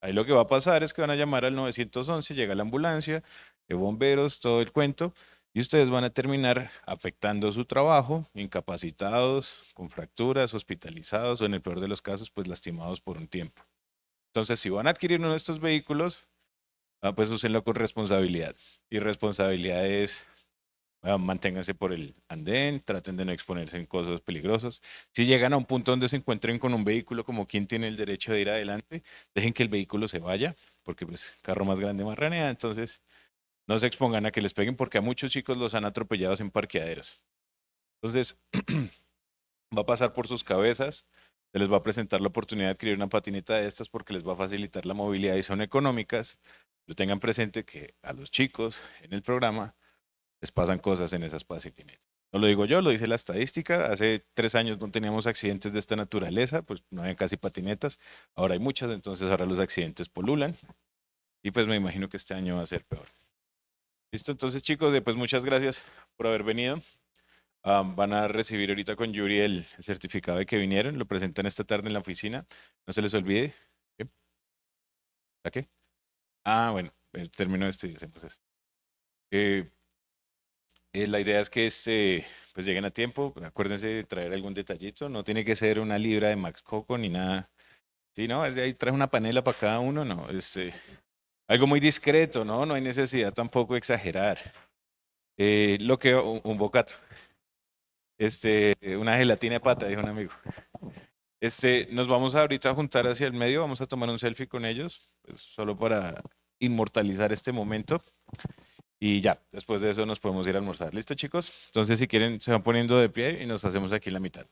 ahí lo que va a pasar es que van a llamar al 911, llega la ambulancia, de bomberos, todo el cuento, y ustedes van a terminar afectando su trabajo, incapacitados, con fracturas, hospitalizados o en el peor de los casos, pues lastimados por un tiempo. Entonces, si van a adquirir uno de estos vehículos, pues úsenlo con responsabilidad. Y responsabilidad es manténganse por el andén, traten de no exponerse en cosas peligrosas. Si llegan a un punto donde se encuentren con un vehículo como quien tiene el derecho de ir adelante, dejen que el vehículo se vaya, porque pues carro más grande marranea, entonces no se expongan a que les peguen porque a muchos chicos los han atropellado en parqueaderos. Entonces, va a pasar por sus cabezas, se les va a presentar la oportunidad de adquirir una patineta de estas porque les va a facilitar la movilidad y son económicas. Lo tengan presente que a los chicos en el programa les pasan cosas en esas patinetas. No lo digo yo, lo dice la estadística. Hace 3 años no teníamos accidentes de esta naturaleza, pues no había casi patinetas. Ahora hay muchas, entonces ahora los accidentes polulan. Y pues me imagino que este año va a ser peor. Listo, entonces chicos, pues muchas gracias por haber venido. Van a recibir ahorita con Yuri el certificado de que vinieron. Lo presentan esta tarde en la oficina. No se les olvide. ¿Qué? ¿La qué? Ah, bueno, termino esto y hacemos eso. La idea es que pues lleguen a tiempo. Acuérdense de traer algún detallito. No tiene que ser una libra de Max Coco ni nada. Sí, no, ahí trae una panela para cada uno. No, algo muy discreto, ¿no? No hay necesidad tampoco de exagerar. Un bocato. Una gelatina de pata, dijo un amigo. Nos vamos ahorita a juntar hacia el medio, vamos a tomar un selfie con ellos, pues, solo para inmortalizar este momento. Y ya, después de eso nos podemos ir a almorzar. ¿Listo, chicos? Entonces, si quieren, se van poniendo de pie y nos hacemos aquí en la mitad.